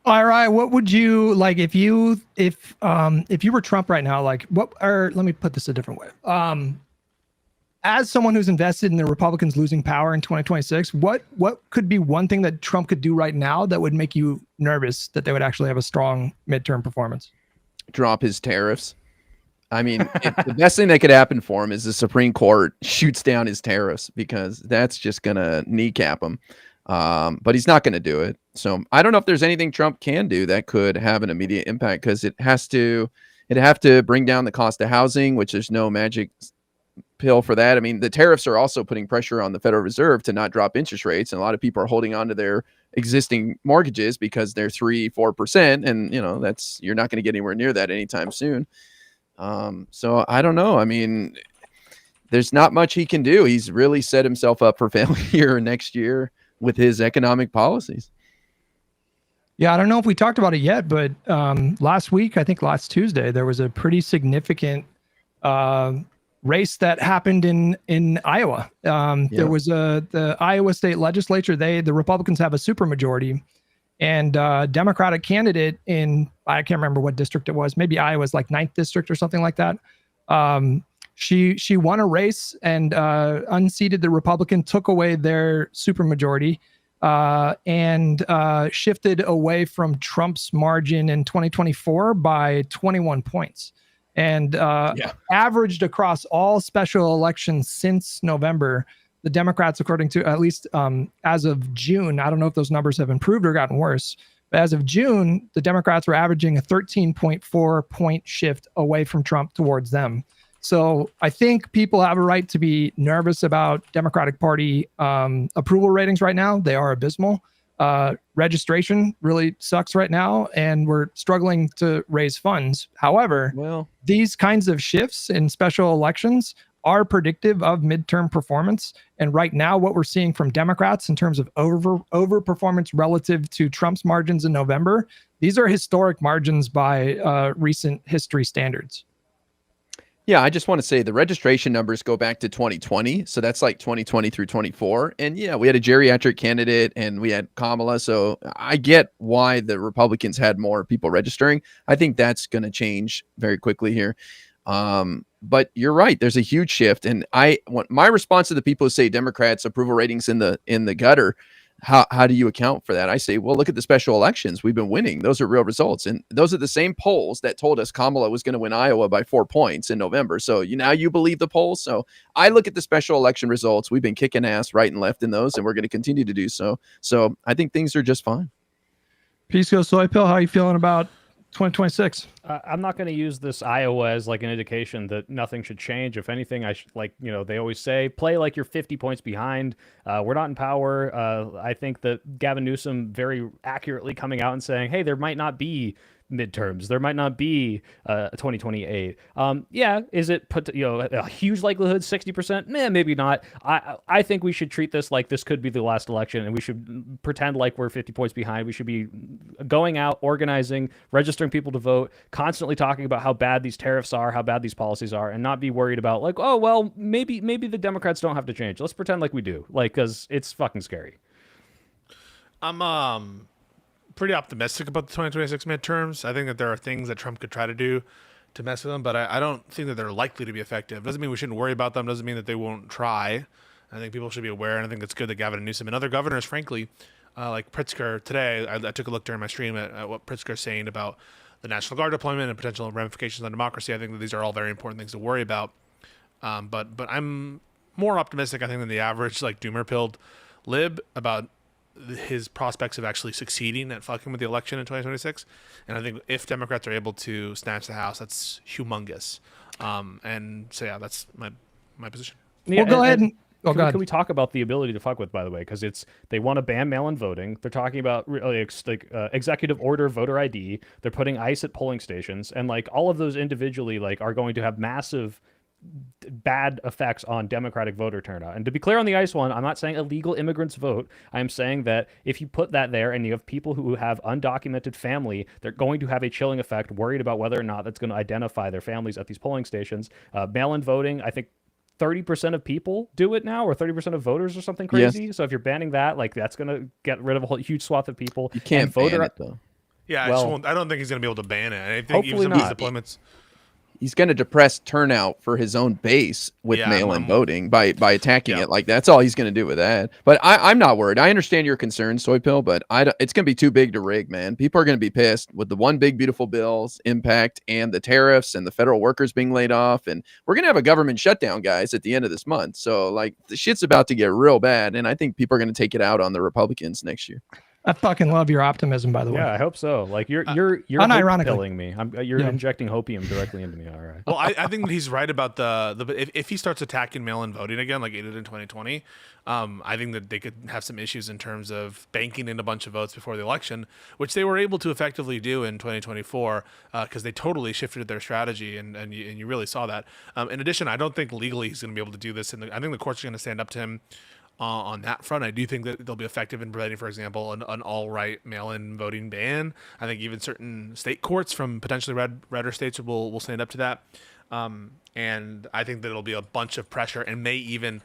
All right, what would you like if you were Trump right now? Like, let me put this a different way. As someone who's invested in the Republicans losing power in 2026, what could be one thing that Trump could do right now that would make you nervous that they would actually have a strong midterm performance? Drop his tariffs. I mean, the best thing that could happen for him is the Supreme Court shoots down his tariffs, because that's just going to kneecap him. But he's not going to do it. So I don't know if there's anything Trump can do that could have an immediate impact, because it'd have to bring down the cost of housing, which there's no magic pill for that. I mean, the tariffs are also putting pressure on the Federal Reserve to not drop interest rates, and a lot of people are holding on to their existing mortgages because they're 3-4%, and you're not going to get anywhere near that anytime soon. So I don't know. I mean, there's not much he can do. He's really set himself up for failure next year with his economic policies. Yeah, I don't know if we talked about it yet, but last week, I think last Tuesday, there was a pretty significant race that happened in Iowa. There was the Iowa state legislature. The Republicans have a supermajority, and Democratic candidate I can't remember what district it was. Maybe Iowa's like 9th district or something like that. She won a race and unseated the Republican, took away their supermajority, and shifted away from Trump's margin in 2024 by 21 points. And averaged across all special elections since November, the Democrats, according to at least as of June, I don't know if those numbers have improved or gotten worse, but as of June, the Democrats were averaging a 13.4 point shift away from Trump towards them. So I think people have a right to be nervous about Democratic Party approval ratings right now. They are abysmal. Registration really sucks right now, and we're struggling to raise funds. However, these kinds of shifts in special elections are predictive of midterm performance. And right now, what we're seeing from Democrats in terms of overperformance relative to Trump's margins in November, these are historic margins by recent history standards. Yeah, I just want to say the registration numbers go back to 2020. So that's like 2020 through 24. And yeah, we had a geriatric candidate and we had Kamala. So I get why the Republicans had more people registering. I think that's going to change very quickly here. But you're right. There's a huge shift. And my response to the people who say Democrats approval ratings in the gutter, how do you account for that? I say, well, look at the special elections. We've been winning. Those are real results. And those are the same polls that told us Kamala was going to win Iowa by 4 points in November. So now you believe the polls. So I look at the special election results. We've been kicking ass right and left in those, and we're going to continue to do so. So I think things are just fine. Pisco Soypill, how are you feeling about 2026? I'm not going to use this Iowa as like an indication that nothing should change. If anything, I they always say, play like you're 50 points behind. We're not in power. I think that Gavin Newsom very accurately coming out and saying, hey, there might not be midterms. There might not be 2028. Is it put a huge likelihood, 60%? Maybe not. I think we should treat this like this could be the last election, and we should pretend like we're 50 points behind. We should be going out, organizing, registering people to vote, constantly talking about how bad these tariffs are, how bad these policies are, and not be worried about like, oh well, maybe the Democrats don't have to change. Let's pretend like we do, because it's fucking scary. I'm pretty optimistic about the 2026 midterms. I think that there are things that Trump could try to do to mess with them, but I don't think that they're likely to be effective. Doesn't mean we shouldn't worry about them. Doesn't mean that they won't try. I think people should be aware, and I think it's good that Gavin Newsom and other governors, frankly, like Pritzker today, I took a look during my stream at what Pritzker is saying about the National Guard deployment and potential ramifications on democracy. I think that these are all very important things to worry about. But I'm more optimistic, I think, than the average like doomer-pilled lib about his prospects of actually succeeding at fucking with the election in 2026. And I think if Democrats are able to snatch the House, that's humongous. And so yeah, that's my position. Well, go ahead and can we talk about the ability to fuck with, by the way? Because they want to ban mail-in voting. They're talking about executive order voter ID. They're putting ICE at polling stations, and like all of those individually like are going to have massive bad effects on Democratic voter turnout. And to be clear on the ICE one, I'm not saying illegal immigrants vote. I'm saying that if you put that there and you have people who have undocumented family, they're going to have a chilling effect, worried about whether or not that's going to identify their families at these polling stations. Mail-in voting, I think 30% of people do it now, or 30% of voters or something crazy. Yes. So if you're banning that, like that's going to get rid of a whole huge swath of people. You can't ban it, though. Yeah, I don't think he's going to be able to ban it. I think hopefully even some not. of these deployments. He's going to depress turnout for his own base with mail-in voting by attacking it. Like, that's all he's going to do with that. But I'm not worried. I understand your concerns, Soy Pill, but it's going to be too big to rig, man. People are going to be pissed with the one big beautiful bill's impact and the tariffs and the federal workers being laid off. And we're going to have a government shutdown, guys, at the end of this month. So, like, the shit's about to get real bad. And I think people are going to take it out on the Republicans next year. I fucking love your optimism, by the way. Yeah, I hope so. Like you're unironically pilling me. You're injecting hopium directly into me. All right. Well, I think that he's right about if he starts attacking mail-in voting again, like he did in 2020, I think that they could have some issues in terms of banking in a bunch of votes before the election, which they were able to effectively do in 2024 because they totally shifted their strategy, and you really saw that. In addition, I don't think legally he's going to be able to do this, and I think the courts are going to stand up to him. On that front, I do think that they'll be effective in preventing, for example, an all-right mail-in voting ban. I think even certain state courts from potentially redder states will stand up to that. And I think that it'll be a bunch of pressure and may even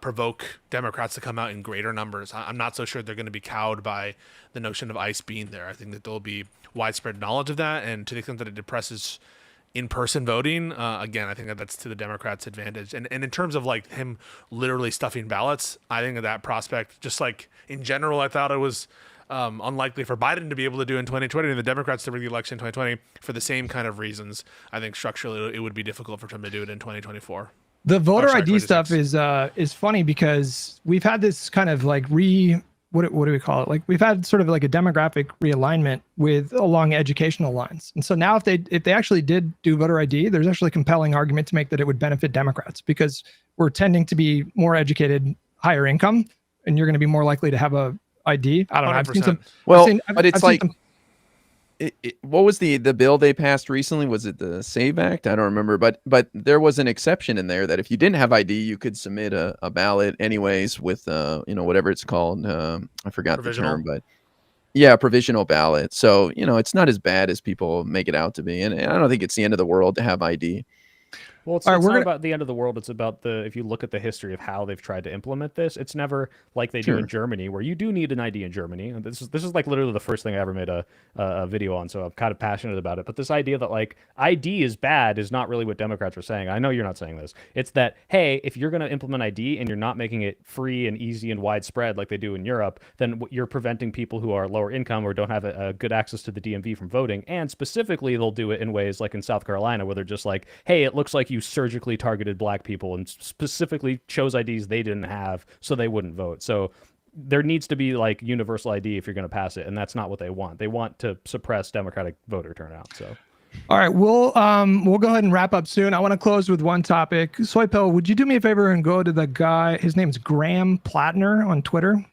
provoke Democrats to come out in greater numbers. I'm not so sure they're going to be cowed by the notion of ICE being there. I think that there'll be widespread knowledge of that, and to the extent that it depresses in-person voting, again, I think that's to the Democrats' advantage. And in terms of like him literally stuffing ballots, I think that prospect, just like in general, I thought it was unlikely for Biden to be able to do in 2020 and the Democrats to rig the election in 2020 for the same kind of reasons. I think structurally it would be difficult for Trump to do it in 2024. The voter ID stuff is funny because we've had this kind of like what do we call it? Like we've had sort of like a demographic realignment along educational lines. And so now if they actually did do voter ID, there's actually a compelling argument to make that it would benefit Democrats because we're tending to be more educated, higher income, and you're going to be more likely to have a ID. I don't know. I've seen some. But it's like, what was the bill they passed recently? Was it the SAVE Act? I don't remember, but there was an exception in there that if you didn't have ID, you could submit a ballot anyways with whatever it's called. I forgot the term, but yeah, provisional ballot. So it's not as bad as people make it out to be, and I don't think it's the end of the world to have ID. Well, it's not about the end of the world. It's about if you look at the history of how they've tried to implement this, it's never like they do in Germany, where you do need an ID in Germany. And this is like literally the first thing I ever made a video on, so I'm kind of passionate about it. But this idea that like ID is bad is not really what Democrats are saying. I know you're not saying this. It's that, hey, if you're going to implement ID and you're not making it free and easy and widespread like they do in Europe, then you're preventing people who are lower income or don't have a good access to the DMV from voting. And specifically, they'll do it in ways like in South Carolina, where they're just like, hey, it looks like you surgically targeted black people and specifically chose IDs they didn't have so they wouldn't vote. So there needs to be like universal ID if you're going to pass it, and that's not what they want. They want to suppress Democratic voter turnout. So all right, we'll go ahead and wrap up soon. I want to close with one topic. Soy Pill, would you do me a favor and go to the guy? His name's Graham Plattner on Twitter.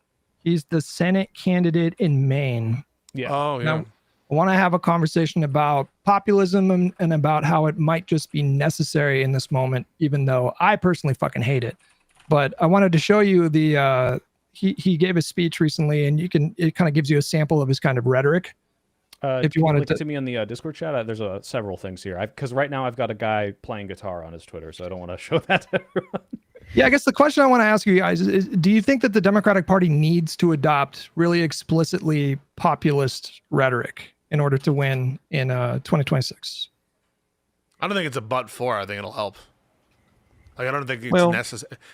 He's the Senate candidate in Maine. Yeah. Oh yeah. Now, I want to have a conversation about populism and about how it might just be necessary in this moment, even though I personally fucking hate it. But I wanted to show you he gave a speech recently, and it kind of gives you a sample of his kind of rhetoric. If you wanted to me on the Discord chat, there's several things here. Because right now I've got a guy playing guitar on his Twitter, so I don't want to show that to everyone. Yeah, I guess the question I want to ask you guys is do you think that the Democratic Party needs to adopt really explicitly populist rhetoric in order to win in 2026? I don't think it's a but for. I think it'll help. Like, I don't think it's Well-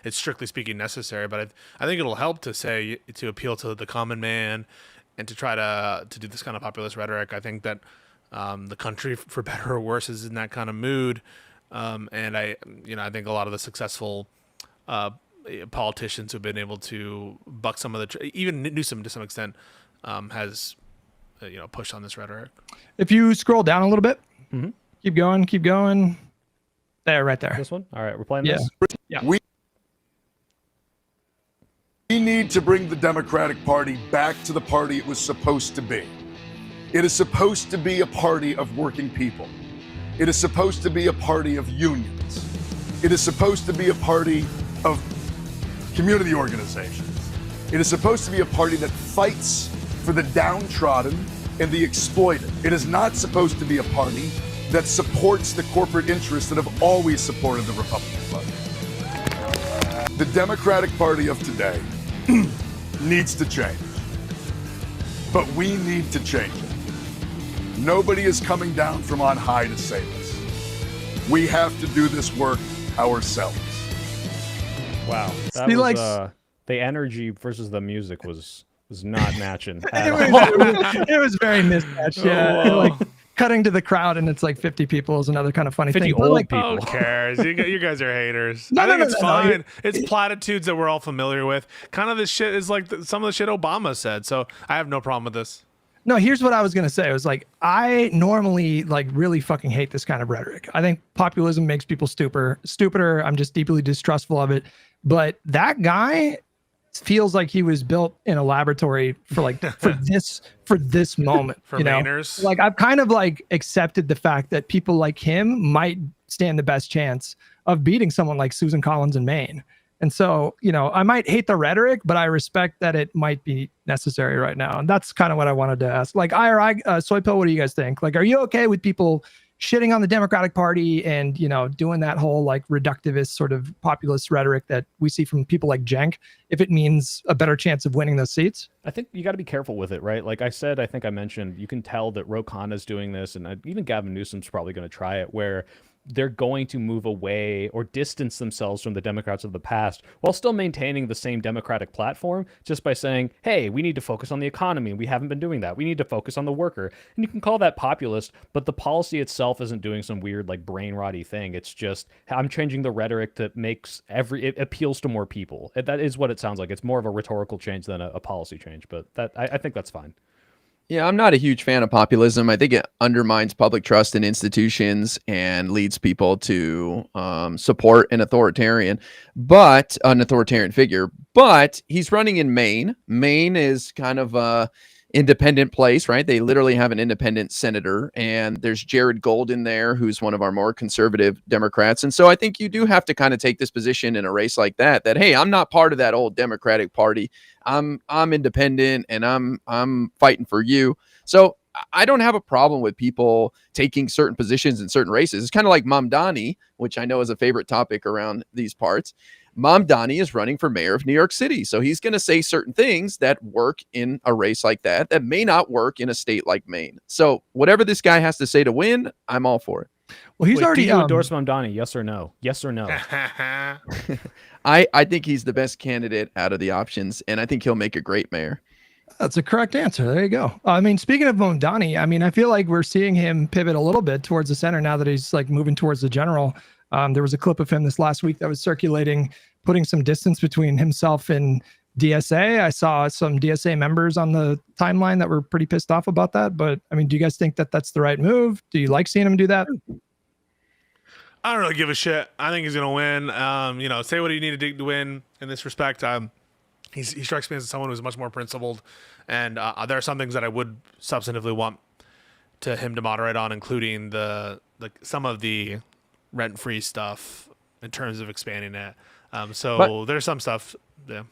it's strictly speaking necessary, but I think it'll help to appeal to the common man and to try to do this kind of populist rhetoric. I think that the country, for better or worse, is in that kind of mood. And I think a lot of the successful politicians who've been able to buck some of even Newsom to some extent has pushed on this rhetoric. If you scroll down a little bit, Mhm. keep going. There, right there. This one? All right, we're playing Yeah. this. We need to bring the Democratic Party back to the party it was supposed to be. It is supposed to be a party of working people. It is supposed to be a party of unions. It is supposed to be a party of community organizations. It is supposed to be a party that fights for the downtrodden and the exploited. It is not supposed to be a party that supports the corporate interests that have always supported the Republican Party. The Democratic Party of today needs to change. But we need to change it. Nobody is coming down from on high to save us. We have to do this work ourselves. Wow. That See, was, like- the energy versus the music was not matching at It all. was, it was very mismatched. Yeah, Oh. like cutting to the crowd and it's like 50 people is another kind of funny 50 thing. But old like, people. Who cares? You guys are haters. No, I think no, it's no, no, fine. It's platitudes that we're all familiar with. Kind of this shit is like some of the shit Obama said. So I have no problem with this. no, here's what I was gonna say. I was like, I normally like really fucking hate this kind of rhetoric. I think populism makes people stupider. I'm just deeply distrustful of it. But that guy feels like he was built in a laboratory for like for this moment. For you know, Mainers. like I've kind of like accepted the fact that people like him might stand the best chance of beating someone like Susan Collins in Maine. And so, I might hate the rhetoric, but I respect that it might be necessary right now. And that's kind of what I wanted to ask. Like, IRI, Soy Pill, what do you guys think? Like, are you okay with people shitting on the Democratic Party and, doing that whole like reductivist sort of populist rhetoric that we see from people like Cenk, if it means a better chance of winning those seats? I think you got to be careful with it, right? Like I said, I think I mentioned, you can tell that Ro Khanna's doing this, and even Gavin Newsom's probably going to try it, where they're going to move away or distance themselves from the Democrats of the past while still maintaining the same Democratic platform, just by saying, hey, we need to focus on the economy. We haven't been doing that. We need to focus on the worker. And you can call that populist, but the policy itself isn't doing some weird like brain rotty thing. It's just, I'm changing the rhetoric that makes it appeals to more people. That is what it sounds like. It's more of a rhetorical change than a policy change, but I think that's fine. Yeah, I'm not a huge fan of populism. I think it undermines public trust in institutions and leads people to support an authoritarian figure. But he's running in Maine. Maine is kind of a independent place, right? They literally have an independent senator, and there's Jared Golden there, who's one of our more conservative Democrats. And so I think you do have to kind of take this position in a race like that, hey, I'm not part of that old Democratic Party. I'm independent, and I'm fighting for you. So I don't have a problem with people taking certain positions in certain races. It's kind of like Mamdani, which I know is a favorite topic around these parts. Mamdani is running for mayor of New York City. So he's going to say certain things that work in a race like that may not work in a state like Maine. So whatever this guy has to say to win, I'm all for it. Well, he's Wait, already do you endorse Mamdani? Yes or no? Yes or no? I think he's the best candidate out of the options, and I think he'll make a great mayor. That's a correct answer. There you go. I mean, speaking of Mamdani, I feel like we're seeing him pivot a little bit towards the center now that he's like moving towards the general. There was a clip of him this last week that was circulating, putting some distance between himself and DSA. I saw some DSA members on the timeline that were pretty pissed off about that. But do you guys think that that's the right move? Do you like seeing him do that? I don't really give a shit. I think he's gonna win. Say what he needed to win in this respect. He strikes me as someone who's much more principled, and there are some things that I would substantively want him to moderate on, including some of the rent-free stuff in terms of expanding it. There's some stuff. Yeah.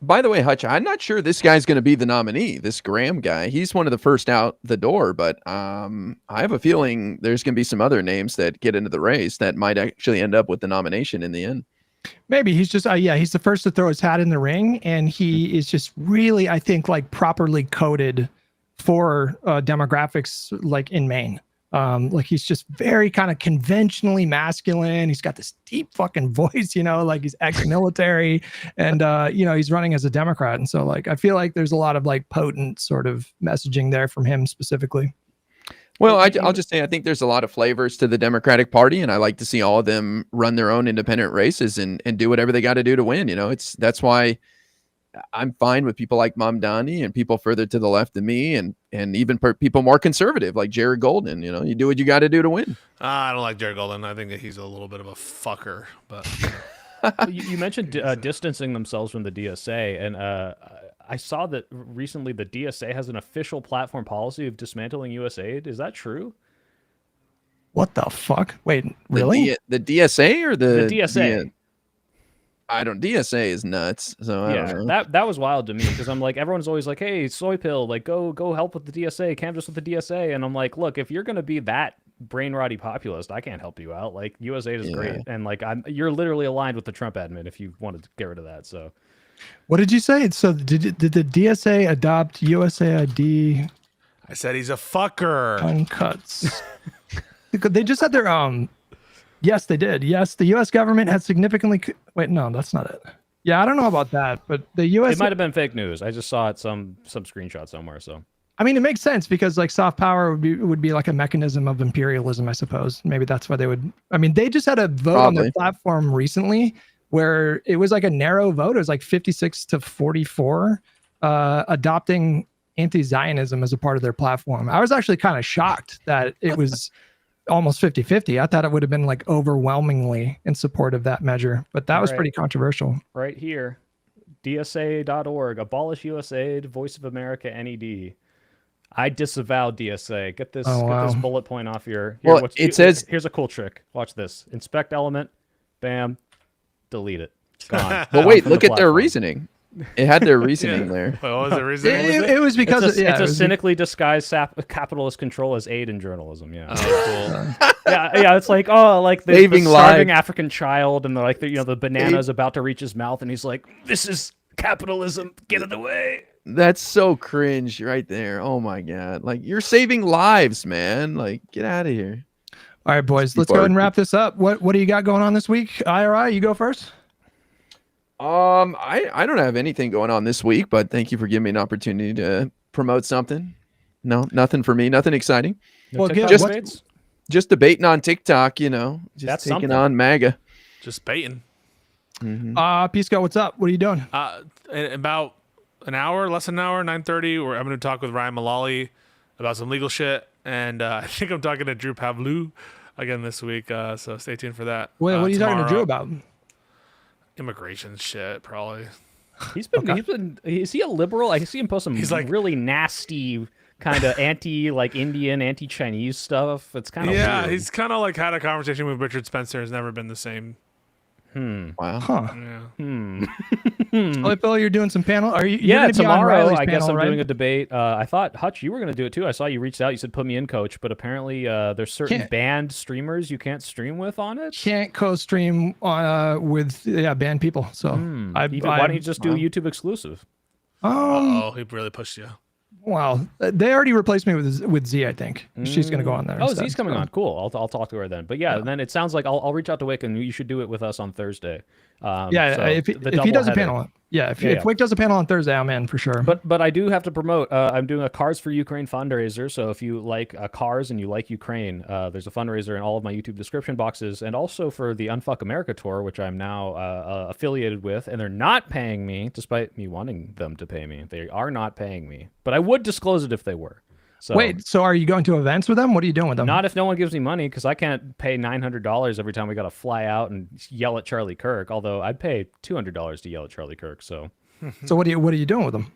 By the way, Hutch, I'm not sure this guy's going to be the nominee, this Graham guy. He's one of the first out the door, but I have a feeling there's going to be some other names that get into the race that might actually end up with the nomination in the end. Maybe he's just, he's the first to throw his hat in the ring, and he is just really, I think, like properly coded for demographics like in Maine. Like he's just very kind of conventionally masculine. He's got this deep fucking voice, like he's ex-military, and he's running as a Democrat. And so like I feel like there's a lot of like potent sort of messaging there from him specifically. Well, I'll just say I think there's a lot of flavors to the Democratic Party, and I like to see all of them run their own independent races and do whatever they got to do to win. That's why I'm fine with people like Mamdani and people further to the left than me, and even people more conservative like Jared Golden. You do what you got to do to win. I don't like Jared Golden. I think that he's a little bit of a fucker. But You mentioned distancing themselves from the DSA, and I saw that recently the DSA has an official platform policy of dismantling USAID. Is that true? What the fuck? Wait, really? The DSA or the DSA? DSA is nuts. So I don't know. That was wild to me because I'm like, everyone's always like, hey, soy pill, like go help with the DSA, canvass with the DSA, and I'm like, look, if you're gonna be that brain rotty populist, I can't help you out. Like USAID is great, and like you're literally aligned with the Trump admin if you wanted to get rid of that. So, what did you say? So did the DSA adopt USAID? I said he's a fucker. Uncuts. They just had their Yes, they did. Yes, the U.S. government has significantly. Wait, no, that's not it. Yeah, I don't know about that, but the U.S. It might have been fake news. I just saw it some screenshot somewhere. So I mean, it makes sense because like soft power would be like a mechanism of imperialism, I suppose. Maybe that's why they would. I mean, they just had a vote on their platform recently where it was like a narrow vote. It was like 56-44, adopting anti-Zionism as a part of their platform. I was actually kind of shocked that it was almost 50-50. I thought it would have been like overwhelmingly in support of that measure, but that was pretty controversial. Right here, DSA.org, abolish USAID, Voice of America, NED. I disavow DSA. Get this bullet point off your. Says here's a cool trick. Watch this. Inspect element, bam, delete it. Gone. But wait, look at their reasoning. It had their reasoning there. What was the reasoning? It was because it's a cynically disguised capitalist control as aid in journalism. Yeah. Oh, cool. yeah. It's like the Saving starving life. African child, and the banana is about to reach his mouth, and he's like, "This is capitalism. Get it away." That's so cringe right there. Oh my god! Like you're saving lives, man. Like get out of here. All right, boys. Let's go ahead and wrap this up. What do you got going on this week? IRI, you go first. I don't have anything going on this week, but thank you for giving me an opportunity to promote something. No, nothing for me, nothing exciting. No just debating on TikTok, just That's taking something. on MAGA. Just baiting. Pisco, what's up? What are you doing? In about an hour, less than an hour, 9:30, where I'm going to talk with Ryan Mullally about some legal shit, and I think I'm talking to Drew Pavlou again this week. So stay tuned for that. Wait, what are you talking to Drew about? Immigration shit, probably. He's been. Is he a liberal? I see him post some really nasty kind of Indian, anti-Chinese stuff. It's kind of weird. He's kind of like had a conversation with Richard Spencer. Has never been the same. Wow. Huh. Yeah. Oh, Phil, you're doing some panel. Are you? Yeah, tomorrow I panel, guess I'm right? doing a debate. I thought Hutch, you were going to do it too. I saw you reached out. You said put me in, coach. But apparently, there's certain banned streamers you can't stream with on it. Can't co-stream with banned people. So why don't you just do YouTube exclusive? He really pushed you. Well, they already replaced me with Z. I think she's going to go on there. Oh, instead, Z's coming on. Cool. I'll talk to her then. But yeah, then it sounds like I'll reach out to Wick and you should do it with us on Thursday. If he does a panel, if Wick does a panel on Thursday, I'm in for sure. But I do have to promote. I'm doing a Cars for Ukraine fundraiser. So if you like cars and you like Ukraine, there's a fundraiser in all of my YouTube description boxes, and also for the Unfuck America tour, which I'm now affiliated with, and they're not paying me, despite me wanting them to pay me. They are not paying me, but I would disclose it if they were. So, wait, so are you going to events with them? What are you doing with them? Not if no one gives me money, because I can't pay $900 every time we got to fly out and yell at Charlie Kirk. Although I'd pay $200 to yell at Charlie Kirk. So what are you doing with them?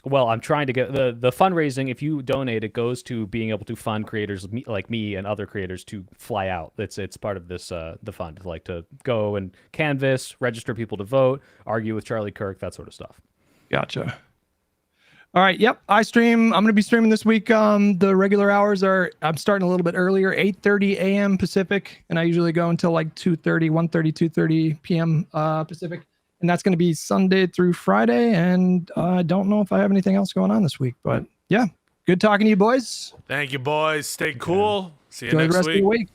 Well, I'm trying to get the fundraising. If you donate, it goes to being able to fund creators like me and other creators to fly out. It's part of this the fund, like to go and canvass, register people to vote, argue with Charlie Kirk, that sort of stuff. Gotcha. All right. Yep. I stream. I'm going to be streaming this week. The regular hours I'm starting a little bit earlier, 8:30 a.m. Pacific, and I usually go until like 1:30 p.m. Pacific, and that's going to be Sunday through Friday. And I don't know if I have anything else going on this week, but yeah, Good talking to you, boys. Thank you, boys. Stay cool. See you Enjoy the next rest week. of the week.